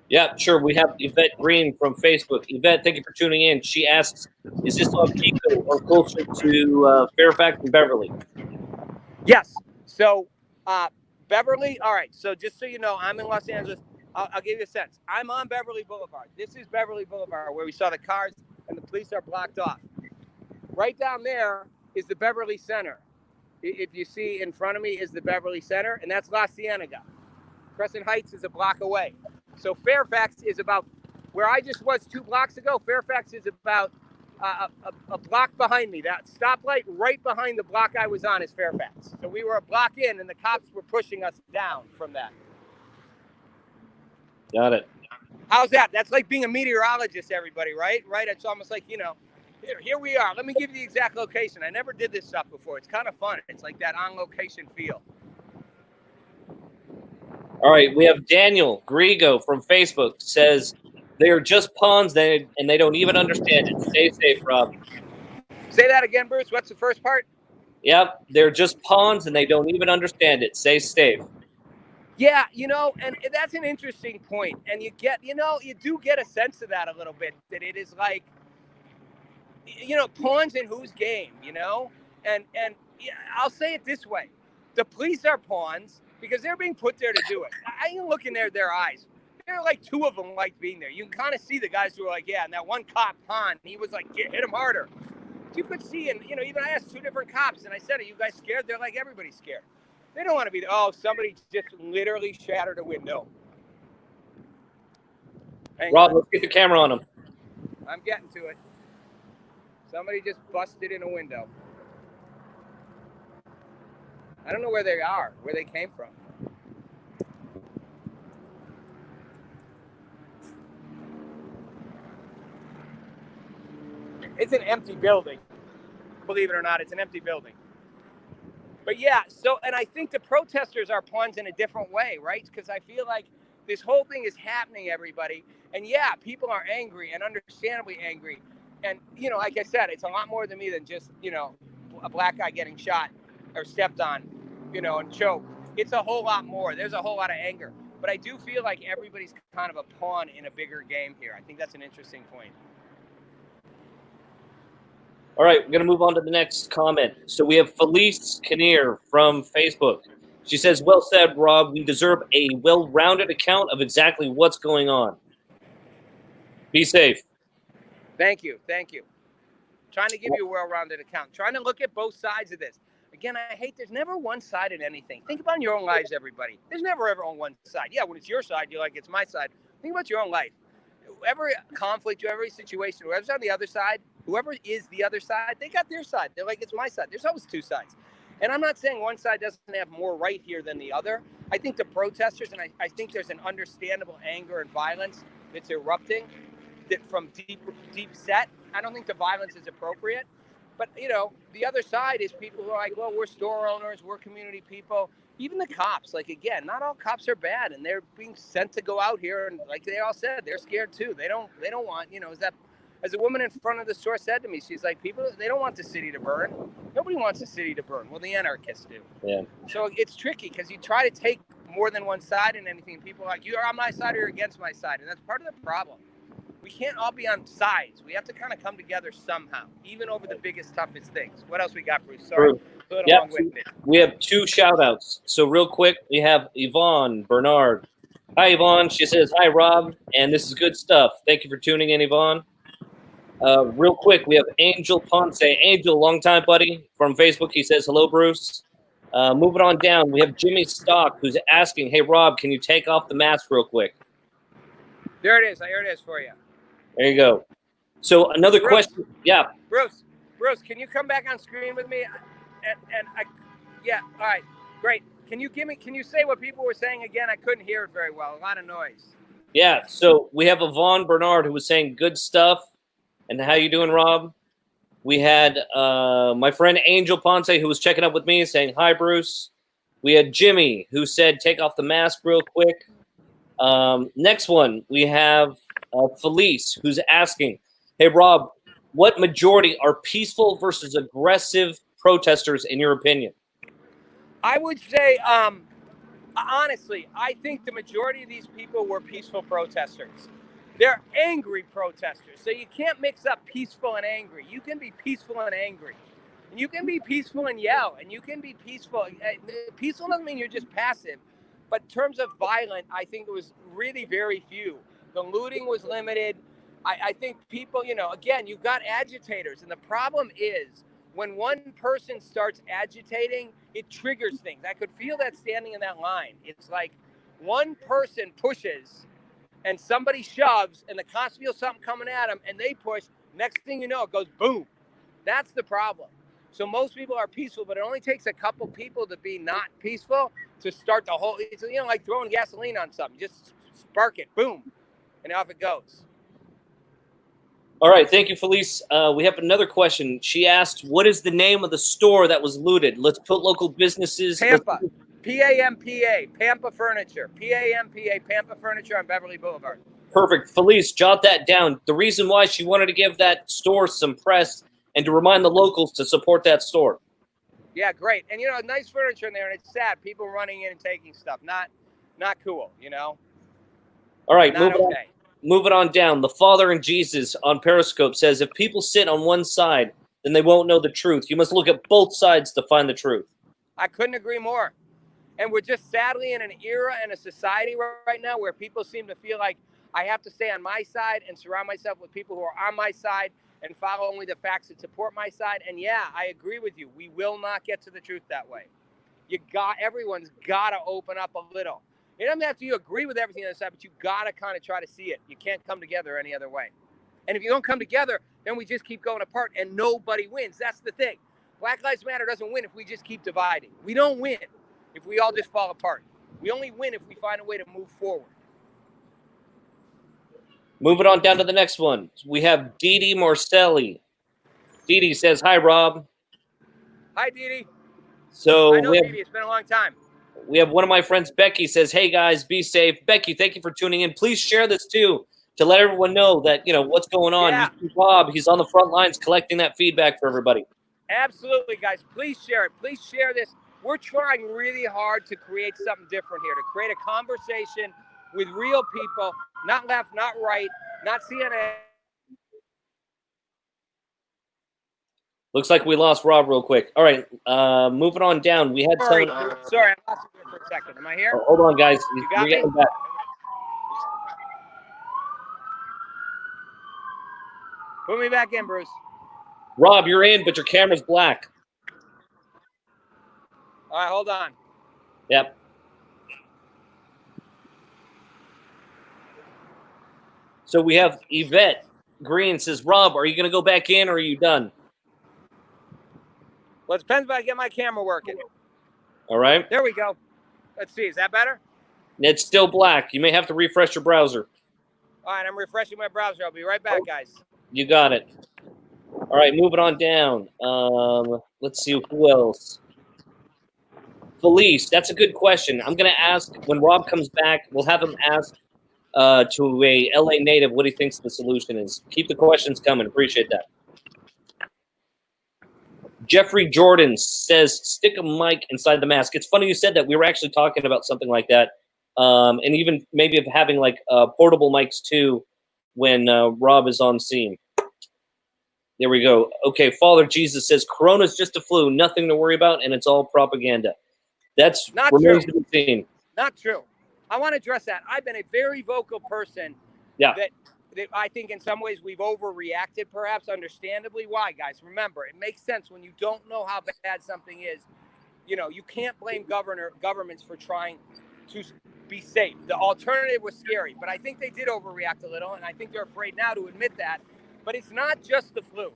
Yeah, sure. We have Yvette Green from Facebook. Yvette, thank you for tuning in. She asks, is this on Pico or closer to Fairfax and Beverly? Yes. So Beverly, all right. So just so you know, I'm in Los Angeles. I'll give you a sense. I'm on Beverly Boulevard. This is Beverly Boulevard where we saw the cars and the police are blocked off. Right down there is the Beverly Center. If you see in front of me is the Beverly Center, and that's La Cienega. Crescent Heights is a block away. So Fairfax is about where I just was 2 blocks ago. Fairfax is about a block behind me. That stoplight right behind the block I was on is Fairfax. So we were a block in, and the cops were pushing us down from that. Got it. How's that? That's like being a meteorologist, everybody, right? Right? It's almost like, here we are. Let me give you the exact location. I never did this stuff before. It's kind of fun. It's like that on-location feel. All right, we have Daniel Grigo from Facebook says they are just pawns and they don't even understand it. Stay safe, Rob. Say that again, Bruce. What's the first part? Yep, they're just pawns and they don't even understand it. Stay safe. Yeah, and that's an interesting point. And you do get a sense of that a little bit, that it is like, pawns in whose game, And yeah, I'll say it this way. The police are pawns because they're being put there to do it. I can look in their eyes. There are like two of them like being there. You can kind of see the guys who are like, yeah, and that one cop, Han, he was like, hit him harder. You could see, and even I asked two different cops, and I said, are you guys scared? They're like, everybody's scared. They don't want to be, somebody just literally shattered a window. Rob, let's get the camera on him. I'm getting to it. Somebody just busted in a window. I don't know where they are, where they came from. It's an empty building. Believe it or not, it's an empty building. But yeah, and I think the protesters are pawns in a different way, right? Because I feel like this whole thing is happening, everybody. And yeah, people are angry and understandably angry. And, like I said, it's a lot more than me than just, a black guy getting shot or stepped on, and choked. It's a whole lot more. There's a whole lot of anger. But I do feel like everybody's kind of a pawn in a bigger game here. I think that's an interesting point. All right, we're going to move on to the next comment. So we have Felice Kinnear from Facebook. She says, well said, Rob. We deserve a well-rounded account of exactly what's going on. Be safe. Thank you. Trying to give you a well-rounded account. Trying to look at both sides of this. Again, there's never one side in anything. Think about your own lives, everybody. There's never ever on one side. Yeah, when it's your side, you're like, it's my side. Think about your own life. Every conflict, every situation, whoever's on the other side, whoever is the other side, they got their side. They're like, it's my side. There's always two sides. And I'm not saying one side doesn't have more right here than the other. I think the protesters, and I think there's an understandable anger and violence that's erupting that from deep set. I don't think the violence is appropriate. But, the other side is people who are like, well, we're store owners, we're community people. Even the cops, like, again, not all cops are bad, and they're being sent to go out here, and like they all said, they're scared too. They don't want, as a woman in front of the store said to me, she's like, they don't want the city to burn. Nobody wants the city to burn. Well, the anarchists do. Yeah. So it's tricky because you try to take more than one side in anything. People are like, you're on my side or you're against my side, and that's part of the problem. We can't all be on sides. We have to kind of come together somehow, even over the biggest, toughest things. What else we got, Bruce? Sorry. Yep. We have two shout-outs. So real quick, we have Yvonne Bernard. Hi, Yvonne. She says, hi, Rob, and this is good stuff. Thank you for tuning in, Yvonne. Real quick, we have Angel Ponce. Angel, long-time buddy from Facebook. He says, hello, Bruce. Moving on down, we have Jimmy Stock, who's asking, hey, Rob, can you take off the mask real quick? There it is. Here it is for you. There you go. So another question. Yeah. Bruce, can you come back on screen with me? Yeah. All right. Great. Can you say what people were saying again? I couldn't hear it very well. A lot of noise. Yeah. So we have Yvonne Bernard who was saying good stuff. And how you doing, Rob? We had my friend Angel Ponce who was checking up with me saying, hi, Bruce. We had Jimmy who said, take off the mask real quick. Next one, we have Felice, who's asking, hey, Rob, what majority are peaceful versus aggressive protesters in your opinion? I would say, honestly, I think the majority of these people were peaceful protesters. They're angry protesters. So you can't mix up peaceful and angry. You can be peaceful and angry. And you can be peaceful and yell. And you can be peaceful. Peaceful doesn't mean you're just passive. But in terms of violent, I think it was really very few. The looting was limited. I think people, again, you've got agitators. And the problem is when one person starts agitating, it triggers things. I could feel that standing in that line. It's like one person pushes and somebody shoves and the cops feel something coming at them and they push. Next thing you know, it goes boom. That's the problem. So most people are peaceful, but it only takes a couple people to be not peaceful to start the whole, it's like throwing gasoline on something. Just spark it, boom, and off it goes. All right, thank you, Felice. We have another question. She asked, what is the name of the store that was looted? Let's put local businesses. Pampa, P-A-M-P-A, Pampa Furniture, P-A-M-P-A, Pampa Furniture on Beverly Boulevard. Perfect. Felice, jot that down. The reason why she wanted to give that store some press and to remind the locals to support that store. Yeah, great. And, you know, nice furniture in there, and it's sad. People running in and taking stuff. Not cool, you know? All right, Not okay. Moving on down. The Father and Jesus on Periscope says, if people sit on one side, then they won't know the truth. You must look at both sides to find the truth. I couldn't agree more. And we're just sadly in an era and a society right now where people seem to feel like I have to stay on my side and surround myself with people who are on my side and follow only the facts that support my side. And yeah, I agree with you. We will not get to the truth that way. Everyone's got to open up a little. It doesn't have to you agree with everything on the side, but you got to kind of try to see it. You can't come together any other way. And if you don't come together, then we just keep going apart and nobody wins. That's the thing. Black Lives Matter doesn't win if we just keep dividing. We don't win if we all just fall apart. We only win if we find a way to move forward. Moving on down to the next one. We have Dee Dee Marcelli. Dee Dee says, hi, Rob. Hi, Dee Dee. So I know Dee Dee. It's been a long time. We have one of my friends, Becky, says, hey, guys, be safe. Becky, thank you for tuning in. Please share this, too, to let everyone know that, you know, what's going on. Yeah. Rob, he's on the front lines collecting that feedback for everybody. Absolutely, guys. Please share it. Please share this. We're trying really hard to create something different here, to create a conversation with real people, not left, not right, not CNN. Looks like we lost Rob real quick. All right, moving on down. We had Sorry, I lost you there for a second. Am I here? Oh, hold on, guys. You got me? Back. Put me back in, Bruce. Rob, you're in, but your camera's black. All right, hold on. Yep. So we have Yvette Green says, Rob, are you going to go back in or are you done? Well, it depends if I get my camera working. All right. There we go. Let's see. Is that better? It's still black. You may have to refresh your browser. All right, I'm refreshing my browser. I'll be right back, guys. You got it. All right, moving on down. Let's see who else. Felice, that's a good question. I'm going to ask when Rob comes back. We'll have him ask to a LA native what he thinks the solution is. Keep the questions coming. Appreciate that. Jeffrey Jordan says, stick a mic inside the mask. It's funny you said that. We were actually talking about something like that. And even maybe of having like portable mics too when Rob is on scene. There we go. Okay, Father Jesus says, Corona's just a flu, nothing to worry about, and it's all propaganda. That's not remains true. to be seen. Not true. I want to address that. I've been a very vocal person. Yeah. That I think in some ways we've overreacted, perhaps understandably. Why, guys? Remember, it makes sense when you don't know how bad something is. You know, you can't blame governments for trying to be safe. The alternative was scary, but I think they did overreact a little, and I think they're afraid now to admit that. But it's not just the flu.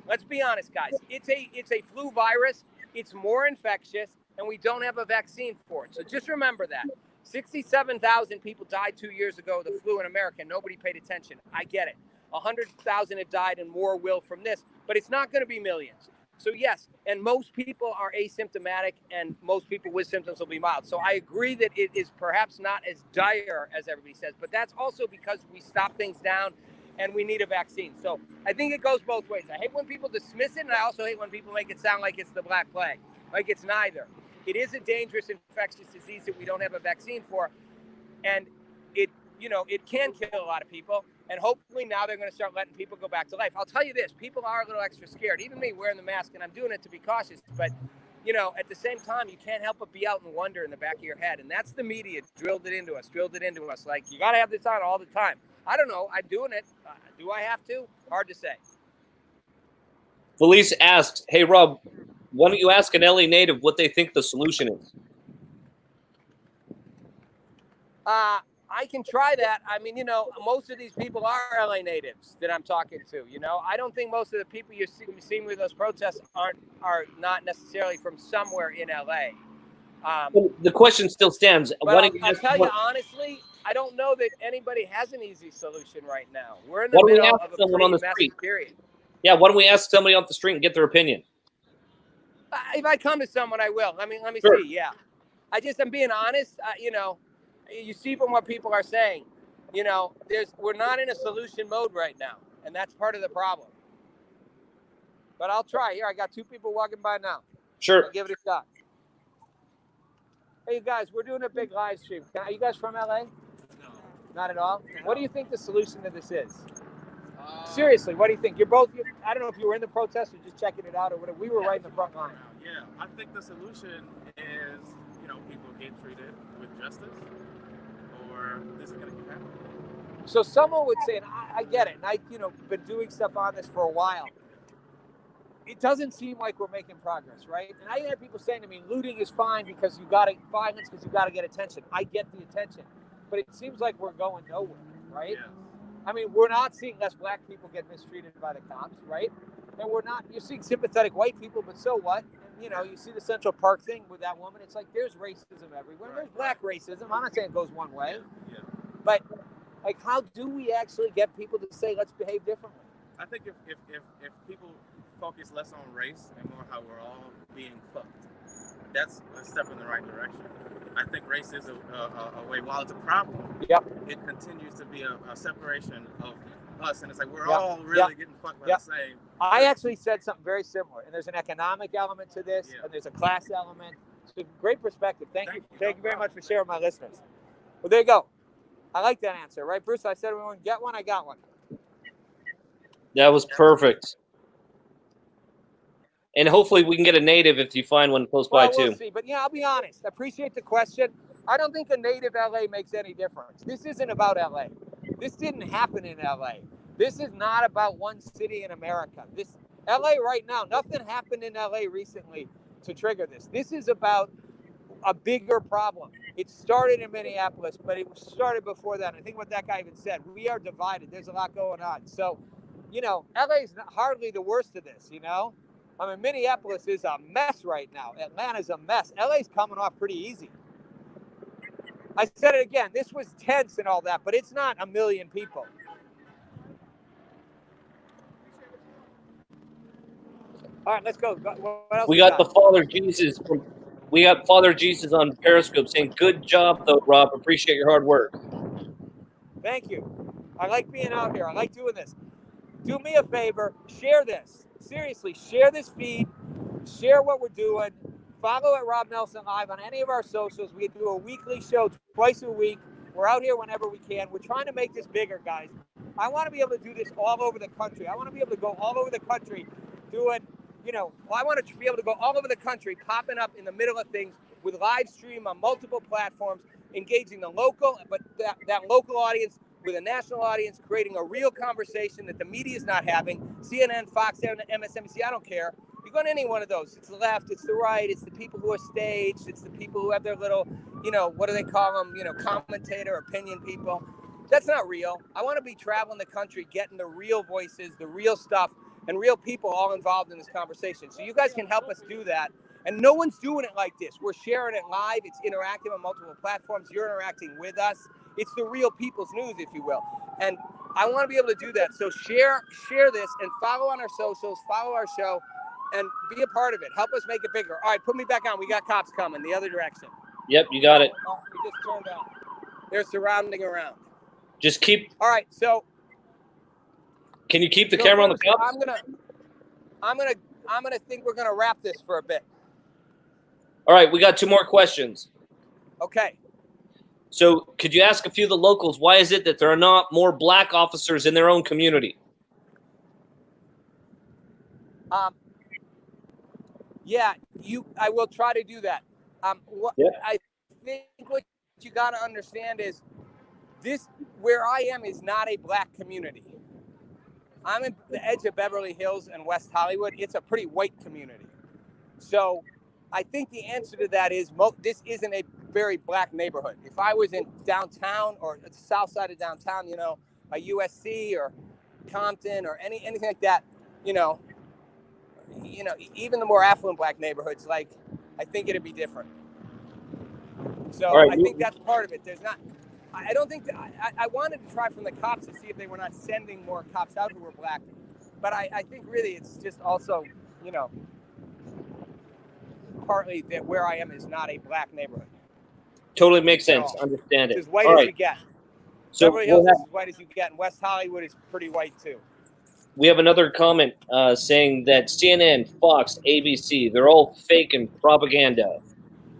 Let's be honest, guys. It's a flu virus. It's more infectious, and we don't have a vaccine for it. So just remember that. 67,000 people died 2 years ago of the flu in America. Nobody paid attention. I get it. 100,000 have died and more will from this, but it's not going to be millions. So yes, and most people are asymptomatic and most people with symptoms will be mild. So I agree that it is perhaps not as dire as everybody says, but that's also because we stop things down and we need a vaccine. So I think it goes both ways. I hate when people dismiss it, and I also hate when people make it sound like it's the Black Plague. Like it's neither. It is a dangerous infectious disease that we don't have a vaccine for. And it can kill a lot of people. And hopefully now they're going to start letting people go back to life. I'll tell you this, people are a little extra scared. Even me wearing the mask, and I'm doing it to be cautious. But, you know, at the same time, you can't help but be out and wonder in the back of your head. And that's the media drilled it into us. Like, you got to have this on all the time. I don't know. I'm doing it. Do I have to? Hard to say. Felice asks, hey, Rob, why don't you ask an LA native what they think the solution is? I can try that. I mean, you know, most of these people are LA natives that I'm talking to. You know, I don't think most of the people you're seeing with those protests are not necessarily from somewhere in LA. The question still stands. But I'll tell you honestly, I don't know that anybody has an easy solution right now. We're in the middle of a pretty messy period. Yeah, why don't we ask somebody off the street and get their opinion? If I come to someone, I will. Let me Sure. see. Yeah, I'm being honest. You know, you see from what people are saying. You know, we're not in a solution mode right now, and that's part of the problem. But I'll try. Here, I got 2 people walking by now. Sure. I'll give it a shot. Hey, you guys, we're doing a big live stream. Are you guys from LA? No. Not at all? What do you think the solution to this is? Seriously, what do you think? I don't know if you were in the protest or just checking it out or whatever. We were right in the front line. Yeah, I think the solution is, people get treated with justice, or this is going to keep happening. So someone would say, and I get it, and I've been doing stuff on this for a while. It doesn't seem like we're making progress, right? And I hear people saying to me, looting is fine because violence because you got to get attention. I get the attention, but it seems like we're going nowhere, right? Yeah. I mean, we're not seeing less black people get mistreated by the cops, right? And you're seeing sympathetic white people, but so what? And, you see the Central Park thing with that woman. It's like there's racism everywhere. There's black racism. I'm not saying it goes one way. Yeah. But, how do we actually get people to say, let's behave differently? I think if people focus less on race and more how we're all being fucked, that's a step in the right direction. I think race is a way, while it's a problem, it continues to be a separation of us, and it's like we're all really getting fucked by the same. I actually said something very similar, and there's an economic element to this, and there's a class element. It's a great perspective. Thank you very much for sharing, my listeners. Well, there you go. I like that answer, right, Bruce? I said everyone get one. I got one. That was perfect. And hopefully we can get a native if you find one close by, we'll too. See. But, I'll be honest. I appreciate the question. I don't think a native LA makes any difference. This isn't about LA. This didn't happen in LA. This is not about one city in America. LA right now, nothing happened in LA recently to trigger this. This is about a bigger problem. It started in Minneapolis, but it started before that. I think what that guy even said, we are divided. There's a lot going on. So, LA is hardly the worst of this, I mean, Minneapolis is a mess right now. Atlanta's a mess. LA's coming off pretty easy. I said it again. This was tense and all that, but it's not 1 million people. All right, let's go. What else We got the Father Jesus. We got Father Jesus on Periscope saying, "Good job, though, Rob. Appreciate your hard work." Thank you. I like being out here. I like doing this. Do me a favor. Share this. Seriously, share this feed. Share what we're doing. Follow at Rob Nelson Live on any of our socials. We do a weekly show twice a week. We're out here whenever we can. We're trying to make this bigger, guys. I want to be able to do this all over the country. I want to be able to go all over the country doing, I want to be able to go all over the country, popping up in the middle of things with live stream on multiple platforms, engaging the local, but that local audience with a national audience, creating a real conversation that the media is not having. CNN, Fox, MSNBC, I don't care. You go to any one of those. It's the left, it's the right, it's the people who are staged, it's the people who have their little, what do they call them? Commentator, opinion people. That's not real. I want to be traveling the country, getting the real voices, the real stuff, and real people all involved in this conversation. So you guys can help us do that. And no one's doing it like this. We're sharing it live. It's interactive on multiple platforms. You're interacting with us. It's the real people's news, if you will. And I want to be able to do that. So share this and follow on our socials, follow our show, and be a part of it. Help us make it bigger. All right, put me back on. We got cops coming the other direction. Yep, you got it. We just turned out. They're surrounding around. Just keep. All right, so. Can you keep the camera on the cops? I'm gonna think we're gonna wrap this for a bit. All right, we got 2 more questions. Okay. So could you ask a few of the locals, why is it that there are not more black officers in their own community? I will try to do that. I think what you got to understand is this, where I am is not a black community. I'm in the edge of Beverly Hills and West Hollywood. It's a pretty white community. So I think the answer to that is this isn't a very black neighborhood. If I was in downtown or the south side of downtown, a USC or Compton or anything like that, even the more affluent black neighborhoods, I think it'd be different. So right, I think that's part of it. There's not, I don't think, I wanted to try from the cops to see if they were not sending more cops out who were black. But I think really it's just also, partly that where I am is not a black neighborhood. Totally makes sense. Understand it. It's as white as you get. So Beverly Hills is as white as you get, and West Hollywood is pretty white too. we have another comment saying that CNN, Fox, ABC, they're all fake and propaganda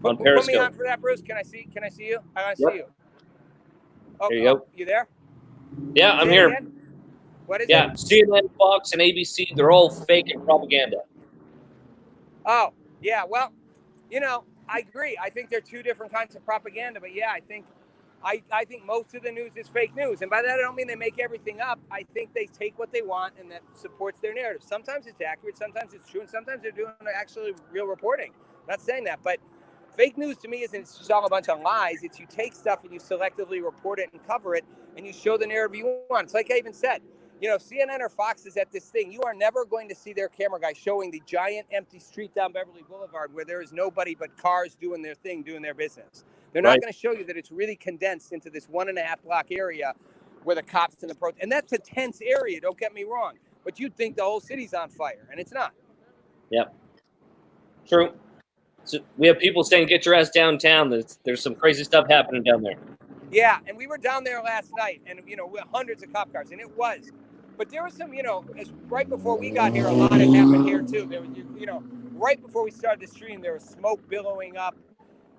on Put me Periscope. on for that, Bruce. Can I see you? I want to Yep. see you. Oh, There you go. You there? Yeah, I'm Say it here. again? What is Yeah, it? CNN, Fox, and ABC, they're all fake and propaganda. Oh, yeah. Well, you know, I agree. I think they're two different kinds of propaganda. But yeah, I think most of the news is fake news. And by that, I don't mean they make everything up. I think they take what they want and that supports their narrative. Sometimes it's accurate, sometimes it's true, and sometimes they're doing actually real reporting. I'm not saying that, but fake news to me isn't it's just all a bunch of lies. It's you take stuff and you selectively report it and cover it and you show the narrative you want. It's like I even said, you know, CNN or Fox is at this thing. You are never going to see their camera guy showing the giant empty street down Beverly Boulevard where there is nobody but cars doing their thing, doing their business. They're not going to show you that it's really condensed into this 1.5 block area where the cops and the protest. And that's a tense area, don't get me wrong. But you'd think the whole city's on fire, and it's not. Yep. True. So we have people saying, get your ass downtown. There's some crazy stuff happening down there. Yeah, and we were down there last night, and, you know, with hundreds of cop cars, and it was. But there was some, you know, right before we got here, a lot had happened here, too. There was, you know, right before we started the stream, there was smoke billowing up.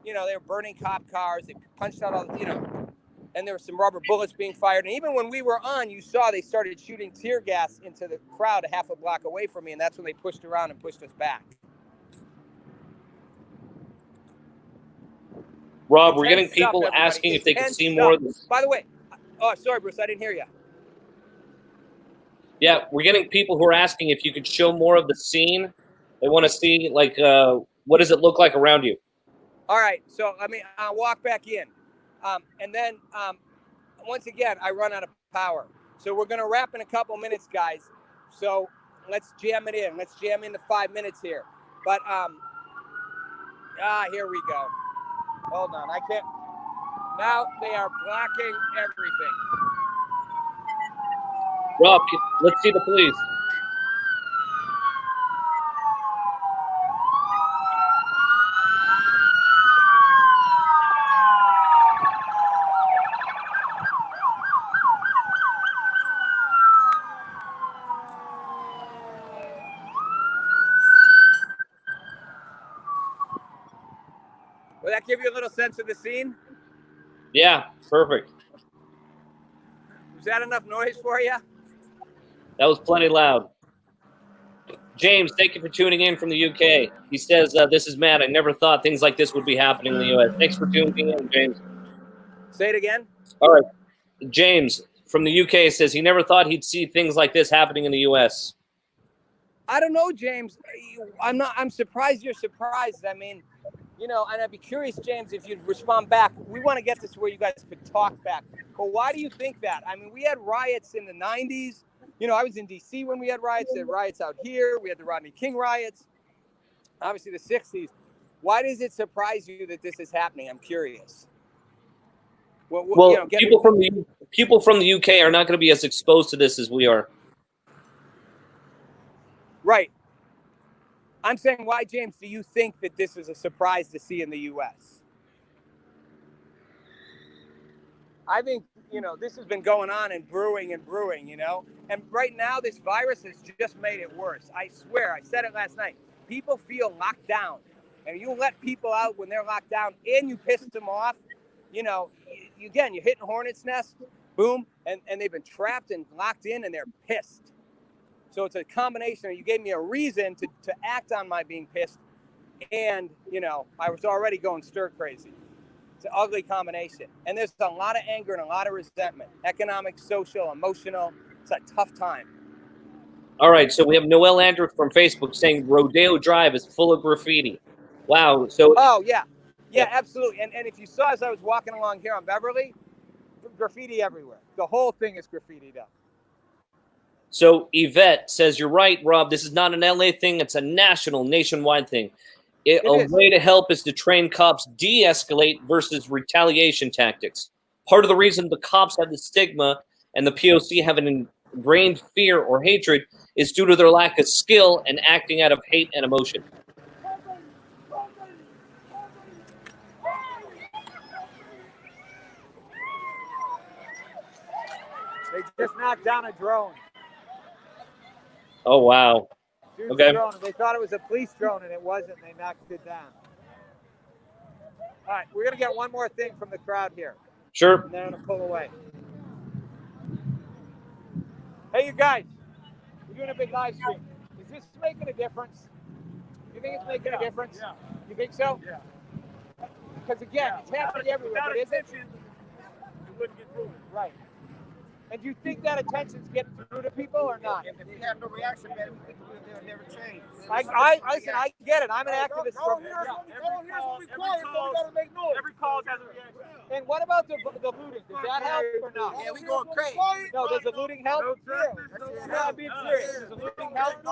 You know, they were burning cop cars. They punched out all, you know, and there were some rubber bullets being fired. And even when we were on, you saw they started shooting tear gas into the crowd a half a block away from me, and that's when they pushed around and pushed us back. Rob, we're getting people asking if they can see more of this. By the way, oh, sorry, Bruce, I didn't hear you. Yeah, we're getting people who are asking if you could show more of the scene. They want to see, like, what does it look like around you? All right, so I'll walk back in. And then, once again, I run out of power. So we're going to wrap in a couple minutes, guys. So let's jam it in. Let's jam into 5 minutes here. But, here we go. Hold on, I can't. Now they are blocking everything. Rob, let's see the police. Will that give you a little sense of the scene? Yeah, perfect. Was that enough noise for you? That was plenty loud. James, thank you for tuning in from the UK. He says, this is Matt. I never thought things like this would be happening in the US. Thanks for tuning in, James. Say it again. All right. James from the UK says he never thought he'd see things like this happening in the US. I don't know, James. I'm surprised you're surprised. I mean, you know, and I'd be curious, James, if you'd respond back. We want to get this where you guys could talk back. But why do you think that? I mean, we had riots in the 90s. You know, I was in D.C. when we had riots. We had riots out here. We had the Rodney King riots. Obviously, the 60s. Why does it surprise you that this is happening? I'm curious. Well, you know, people from the UK are not going to be as exposed to this as we are. Right. I'm saying, why, James, do you think that this is a surprise to see in the U.S.? I think, you know, this has been going on and brewing, you know. And right now, this virus has just made it worse. I swear, I said it last night. People feel locked down. And you let people out when they're locked down and you piss them off, you know, you're hitting a hornet's nest, boom, and they've been trapped and locked in and they're pissed. So it's a combination. You gave me a reason to act on my being pissed. And, you know, I was already going stir crazy. It's an ugly combination. And there's a lot of anger and a lot of resentment. Economic, social, emotional. It's a tough time. All right. So we have Noel Andrew from Facebook saying Rodeo Drive is full of graffiti. Wow. So. Oh, yeah. Yeah, absolutely. And if you saw as I was walking along here on Beverly, graffiti everywhere. The whole thing is graffitied up. So Yvette says, you're right, Rob. This is not an LA thing. It's a nationwide thing. A way to help is to train cops de-escalate versus retaliation tactics. Part of the reason the cops have the stigma and the POC have an ingrained fear or hatred is due to their lack of skill and acting out of hate and emotion. They just knocked down a drone. Oh, wow. Dude's Okay. drone. They thought it was a police drone, and it wasn't. They knocked it down. All right, we're gonna get one more thing from the crowd here. Sure. And then I'm gonna pull away. Hey, you guys, we're doing a big live stream. Is this making a difference? You think it's making a difference? Yeah. You think so? Yeah. Because again, it's happening everywhere, Without but is it? attention, it wouldn't get through. Right. And do you think that attention's getting through to people or not? If you have no reaction, man, they'll never change. Listen, I get it. I'm an activist. Go here's what we call it, so we gotta make noise. Every call has a reaction. And what about the looting? Does that help or not? Yeah, we going crazy. No, does the looting help? No, No, I'm being serious. Does the looting help?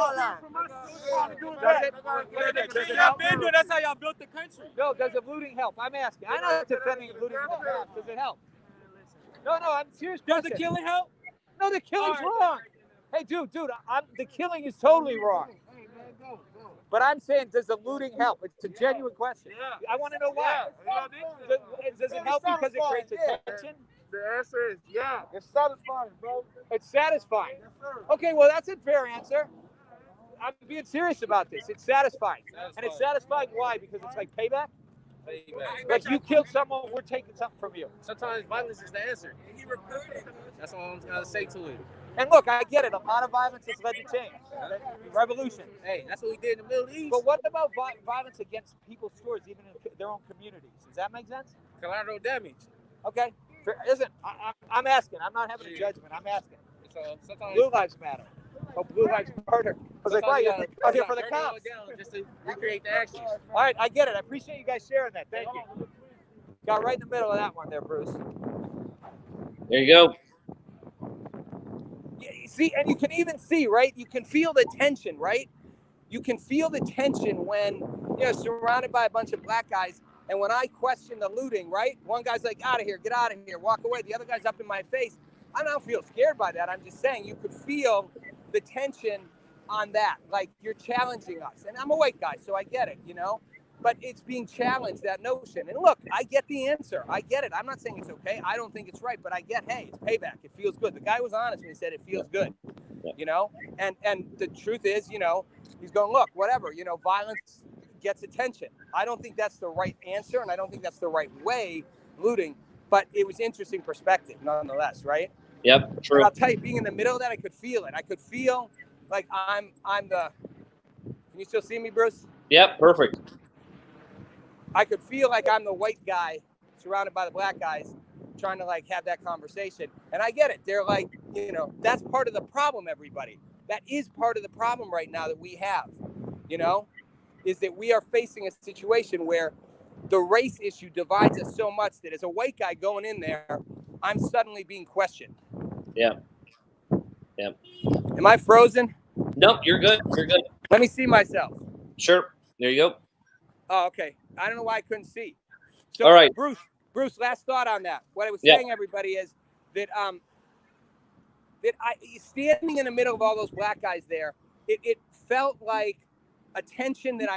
That's how y'all built the country. No, does the looting help? I'm asking. I'm not defending looting. Does it help? No, I'm serious. Does the killing help? No, the killing's wrong. Hey, dude, the killing is totally wrong. But I'm saying, does the looting help? It's a genuine question. Yeah. I want to know why. Does it help because it creates attention? The answer is yeah. It's satisfying, bro. It's satisfying. Yes, sir. Okay, well, that's a fair answer. I'm being serious about this. It's satisfying. And it's satisfying why? Because it's like payback? Like you killed someone, we're taking something from you. Sometimes violence is the answer. That's all I'm gonna say to it. And look, I get it. A lot of violence has led to change. Revolution. Hey, that's what we did in the Middle East. But what about violence against people's stores, even in their own communities? Does that make sense? Collateral damage. Okay. Listen, I'm asking. I'm not having a judgment. I'm asking. So sometimes Blue lives matter. Oh, Blue lives matter. I was like, right, you're out here for the cops. Just to recreate the action. All right, I get it. I appreciate you guys sharing that. Thank you. Got right in the middle of that one there, Bruce. There you go. Yeah, see, and you can even see, right? You can feel the tension, right? You can feel the tension when, surrounded by a bunch of black guys. And when I question the looting, right? One guy's like, out of here, get out of here, walk away. The other guy's up in my face. I don't feel scared by that. I'm just saying you could feel the tension on that. Like you're challenging us. And I'm a white guy, so I get it, But it's being challenged, that notion. And look, I get the answer. I get it. I'm not saying it's okay. I don't think it's right, but I get, hey, it's payback. It feels good. The guy was honest when he said it feels good, And the truth is, he's going, look, whatever, violence gets attention. I don't think that's the right answer, and I don't think that's the right way, looting. But it was interesting perspective, nonetheless, right? Yep, true. And I'll tell you, being in the middle of that, I could feel it. I could feel like I'm the. Can you still see me, Bruce? Yep, perfect. I could feel like I'm the white guy surrounded by the black guys trying to have that conversation. And I get it. They're like, that's part of the problem, everybody. That is part of the problem right now that we have, is that we are facing a situation where the race issue divides us so much that as a white guy going in there, I'm suddenly being questioned. Yeah. Am I frozen? Nope, you're good. You're good. Let me see myself. Sure. There you go. Oh, okay. I don't know why I couldn't see. So, all right. Bruce, last thought on that. What I was saying, everybody, is that that standing in the middle of all those black guys there, it felt like a tension that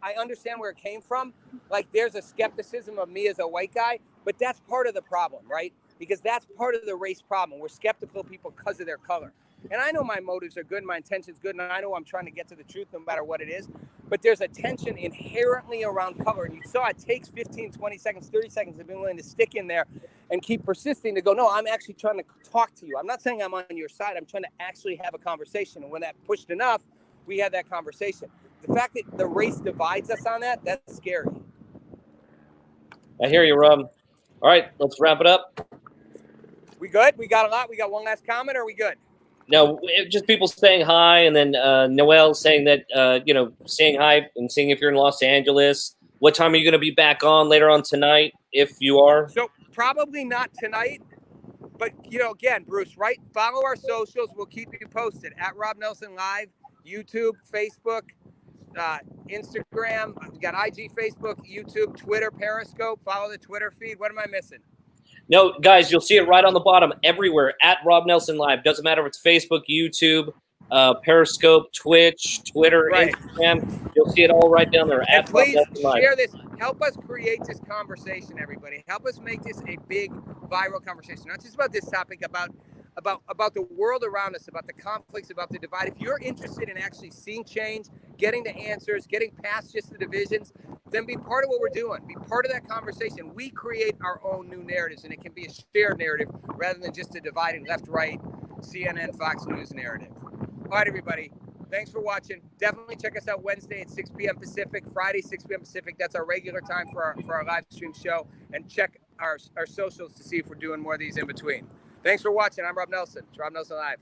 I understand where it came from. Like there's a skepticism of me as a white guy, but that's part of the problem, right? Because that's part of the race problem. We're skeptical of people because of their color. And I know my motives are good, my intention's good, and I know I'm trying to get to the truth no matter what it is. But there's a tension inherently around color. And you saw it takes 15, 20 seconds, 30 seconds to be willing to stick in there and keep persisting to go, no, I'm actually trying to talk to you. I'm not saying I'm on your side. I'm trying to actually have a conversation. And when that pushed enough, we had that conversation. The fact that the race divides us on that, that's scary. I hear you, Rob. All right, let's wrap it up. We good? We got a lot? We got one last comment, or are we good? No, just people saying hi, and then Noel saying that, saying hi and seeing if you're in Los Angeles. What time are you going to be back on later on tonight, if you are? So probably not tonight, but, again, Bruce, right? Follow our socials. We'll keep you posted at Rob Nelson Live, YouTube, Facebook, Instagram. We got IG, Facebook, YouTube, Twitter, Periscope. Follow the Twitter feed. What am I missing? No, guys, you'll see it right on the bottom everywhere at Rob Nelson Live. Doesn't matter if it's Facebook, YouTube, Periscope, Twitch, Twitter, right. Instagram. You'll see it all right down there. And please share this. Help us create this conversation, everybody. Help us make this a big viral conversation. Not just about this topic, about about the world around us, about the conflicts, about the divide. If you're interested in actually seeing change, getting the answers, getting past just the divisions, then be part of what we're doing. Be part of that conversation. We create our own new narratives, and it can be a shared narrative rather than just a dividing left-right, CNN, Fox News narrative. All right, everybody. Thanks for watching. Definitely check us out Wednesday at 6 p.m. Pacific, Friday, 6 p.m. Pacific. That's our regular time for our live stream show. And check our socials to see if we're doing more of these in between. Thanks for watching. I'm Rob Nelson. It's Rob Nelson Live.